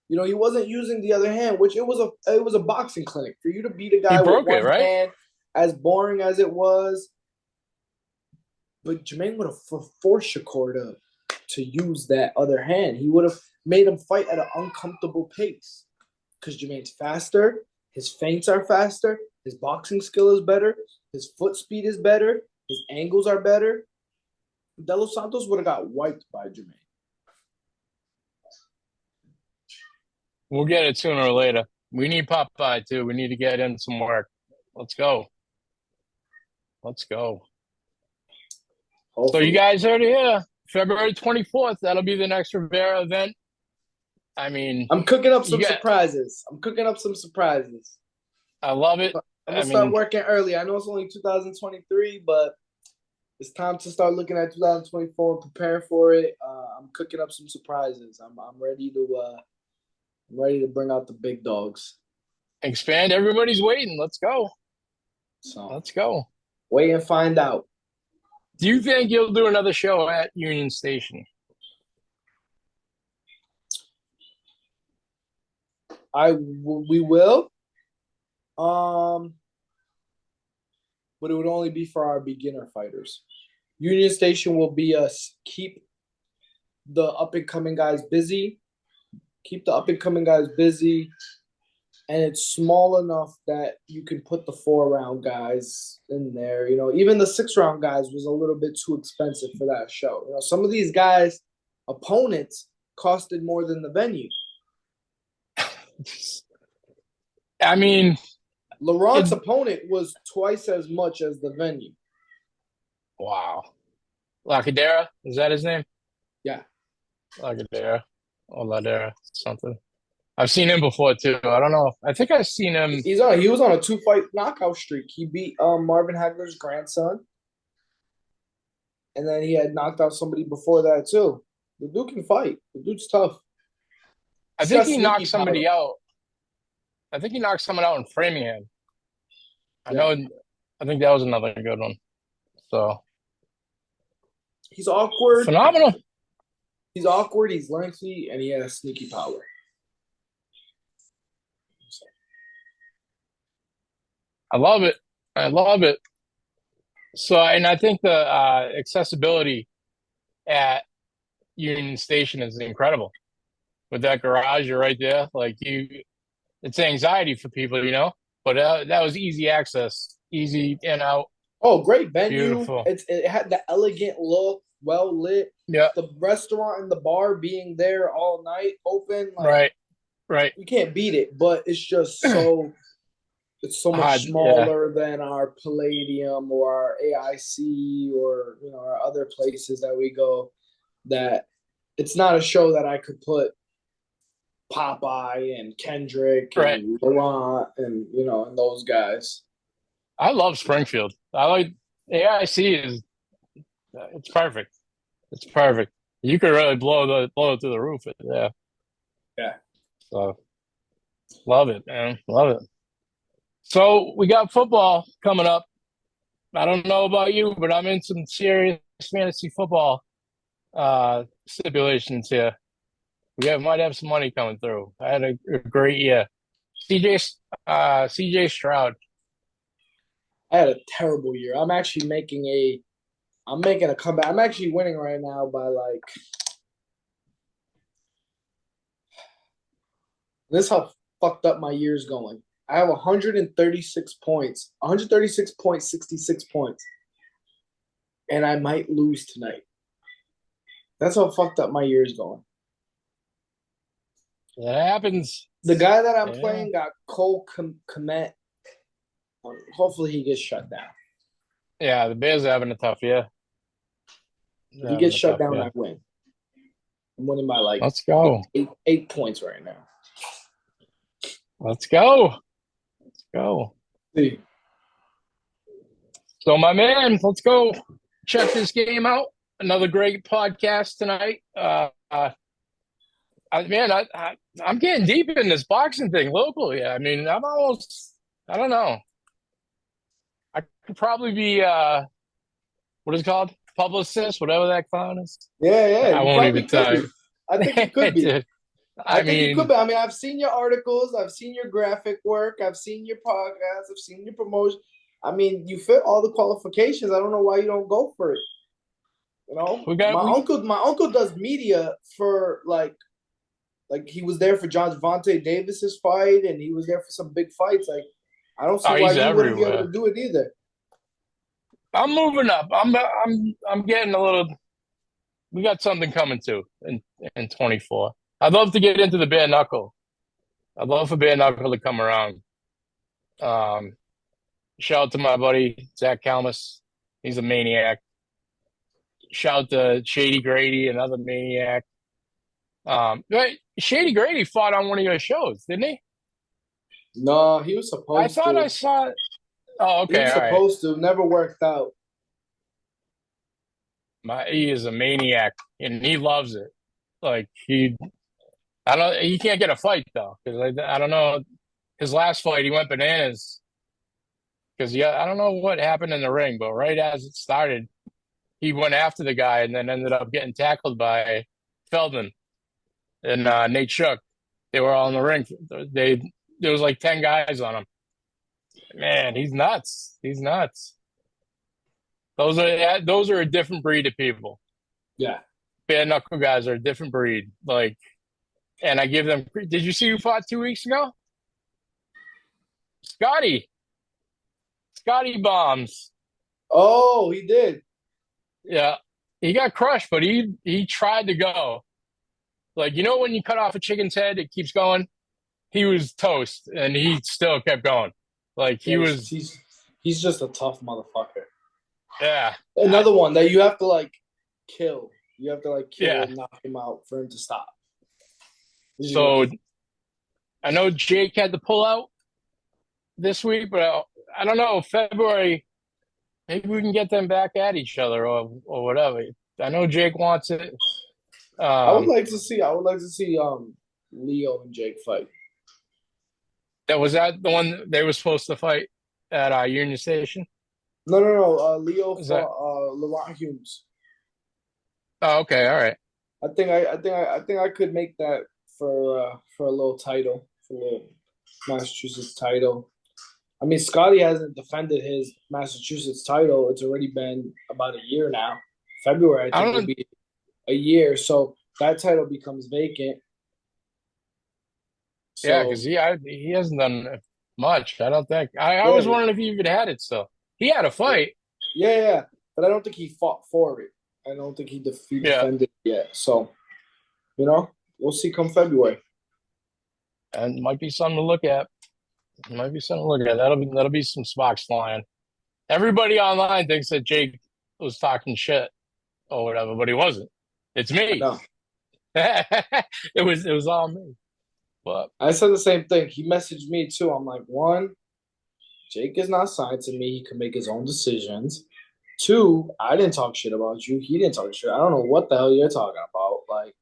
He wasn't using the other hand, which it was a boxing clinic. For you to beat a guy with one hand as boring as it was. But Jamaine would have forced Shakur to use that other hand. He would have made him fight at an uncomfortable pace because Jamaine's faster. His feints are faster. His boxing skill is better. His foot speed is better. His angles are better. De Los Santos would have got wiped by Jamaine. We'll get it sooner or later. We need Popeye, too. We need to get in some work. Let's go. Let's go. Hopefully. So you guys heard it here. February 24th, that'll be the next Rivera event. I mean, I'm cooking up some surprises. I love it. I'm going to start working early. I know it's only 2023, but it's time to start looking at 2024 and prepare for it. I'm cooking up some surprises. I'm ready to bring out the big dogs. Expand. Everybody's waiting. Let's go. So let's go. Wait and find out. Do you think you'll do another show at Union Station? We will. But it would only be for our beginner fighters. Union Station will be us keep the up and coming guys busy. And it's small enough that you can put the 4-round guys in there. You know, even the 6-round guys was a little bit too expensive for that show. You know, some of these guys' opponents costed more than the venue. I mean, Laurent's opponent was twice as much as the venue. Wow. Lacadera? Is that his name? Yeah. Lacadera. Or Ladera, something. I've seen him before too. I don't know. I think I've seen him. He was on a 2-fight knockout streak. He beat Marvin Hagler's grandson, and then he had knocked out somebody before that too. The dude can fight. The dude's tough. I think he knocked somebody out. I think he knocked someone out in Framingham. I think that was another good one. So he's awkward. Phenomenal. He's awkward. He's lengthy, and he has sneaky power. I love it. So, and I think the accessibility at Union Station is incredible. With that garage, you're right there. Like it's anxiety for people, you know. But that was easy access, easy in out. Oh, great venue! Beautiful. It had the elegant look, well lit. Yeah. The restaurant and the bar being there all night, open. Like, right. You can't beat it, but it's just so. It's so much smaller than our Palladium or our AIC or our other places that we go. That it's not a show that I could put Popeye and Kendrick and Laurent and and those guys. I love Springfield. I like AIC it's perfect. It's perfect. You could really blow it to the roof. Yeah. Yeah. So love it, man. Love it. So we got football coming up. I don't know about you, but I'm in some serious fantasy football stipulations here. We might have some money coming through. I had a great year. CJ Stroud. I had a terrible year. I'm making a comeback. I'm actually winning right now by this is how fucked up my year's going. I have 136 points, 136.66 points, and I might lose tonight. That's how fucked up my year's going. That happens. The guy that I'm playing got Cole Kmet. Hopefully he gets shut down. Yeah, the Bears are having a tough year. He gets shut down, I win. I'm winning by let's go. 8 points right now. Let's go. See. So, my man, let's go check this game out. Another great podcast tonight. I'm getting deep in this boxing thing locally. I mean, I don't know. I could probably be, what is it called? Publicist, whatever that clown is. Yeah. I won't even tell you. I think you could be. I think you could be. I mean, I've seen your articles. I've seen your graphic work. I've seen your podcast. I've seen your promotion. I mean, you fit all the qualifications. I don't know why you don't go for it. You know, We got we my uncle does media for like he was there for John Javante Davis's fight, and he was there for some big fights. Like, I don't see oh, why he's you wouldn't be able everywhere. to do it either. I'm moving up. I'm getting a little. We got something coming too in 24. I'd love to get into the bare knuckle. I'd love for bare knuckle to come around. Um, Shout out to my buddy Zach Kalmus. He's a maniac. Shout out to Shady Grady, another maniac. Right, Shady Grady fought on one of your shows, didn't he? No, he was I supposed thought I to. saw. Oh, He okay, was all right. supposed to. Never worked out. He is a maniac, and he loves it. Like I don't. He can't get a fight though, because I don't know. His last fight, he went bananas because I don't know what happened in the ring, but right as it started, he went after the guy and then ended up getting tackled by Feldman and Nate Shook. They were all in the ring. There was like 10 guys on him. Man, he's nuts. He's nuts. Those are a different breed of people. Yeah. Bare knuckle guys are a different breed. Like, and I give them. Did you see who fought 2 weeks ago? Scotty. Scotty Bombs. Oh, he did. Yeah, he got crushed, but he tried to go. Like, when you cut off a chicken's head, it keeps going. He was toast, and he still kept going. Like he Yeah, was. he's just a tough motherfucker. Yeah, Another one that you have to like kill. You have to like kill yeah. and knock him out for him to stop. So I know Jake had to pull out this week, but I don't know. February, maybe we can get them back at each other or whatever. I know Jake wants it. I would Um, like to see. I would like to see Leo and Jake fight. was that the one they were supposed to fight at Union Station? No. Leo Is that? fought Laurent Humes. Oh, okay, all right. I think I could make that for a little title, for a little Massachusetts title. I mean, Scotty hasn't defended his Massachusetts title. It's already been about a year now. February, I I think, will don't. be a year. So that title becomes vacant. Yeah, So because he hasn't done much. I don't think. I yeah, was wondering if he even had it still. He had a fight. yeah. But I don't think he fought for it. I don't think he Yeah, defended it yet. So we'll see come February. and might be something to look at. Might be something to look at. That'll be some sparks flying. Everybody online thinks that Jake was talking shit or whatever, but he wasn't. It's I me. know. It was all me. But I said the same thing. He messaged me too. I'm like, one, Jake is not signed to me. He can make his own decisions. Two, I didn't talk shit about you. He didn't talk shit. I don't know what the hell you're talking about. Like,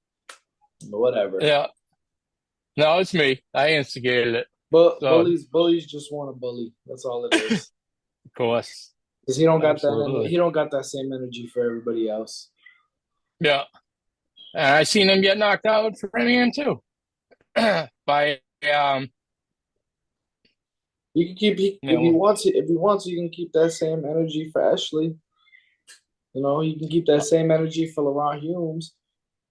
whatever. yeah, no, it's me. I instigated it. But So of bullies just want to bully. That's all it is. course, Because he don't got that. absolutely, He don't got that same energy for everybody else. yeah. And I seen him get knocked out for Framingham too by He can keep you if he know wants. If he wants, he can keep that same energy for Ashley. He can keep that same energy for Laurent Humes.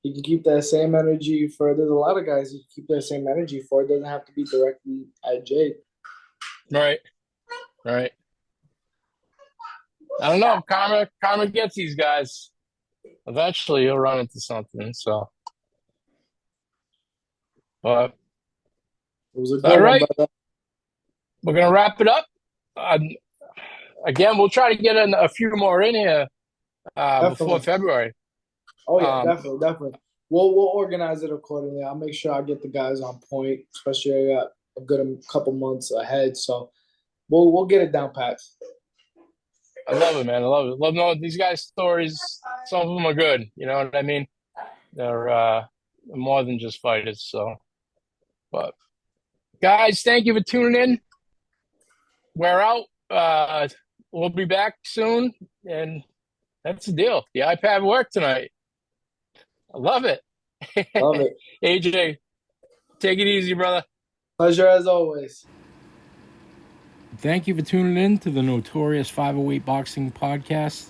He can keep that same energy for. There's a lot of guys he can keep that same energy for. It doesn't have to be directly at Jake. right, right. I don't know. Karma gets these guys. Eventually, he'll run into something. So, but It was a all good one, right, but we're gonna wrap it up. Again, we'll try to get a few more in here before definitely. February. Oh yeah, Um, definitely. We'll organize it accordingly. I'll make sure I get the guys on point, especially I got a good couple months ahead. So we'll get it down pat. I love it, man. I love it. Love knowing these guys' stories. Some of them are good. You know what I mean? They're more than just fighters. So, but guys, thank you for tuning in. We're out. We'll be back soon, and that's the deal. The iPad worked tonight. I love it. Love it. AJ, take it easy, brother. Pleasure as always. thank you for tuning in to the Notorious 508 Boxing Podcast.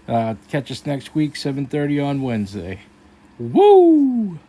Catch us next week, 7:30 on Wednesday. Woo!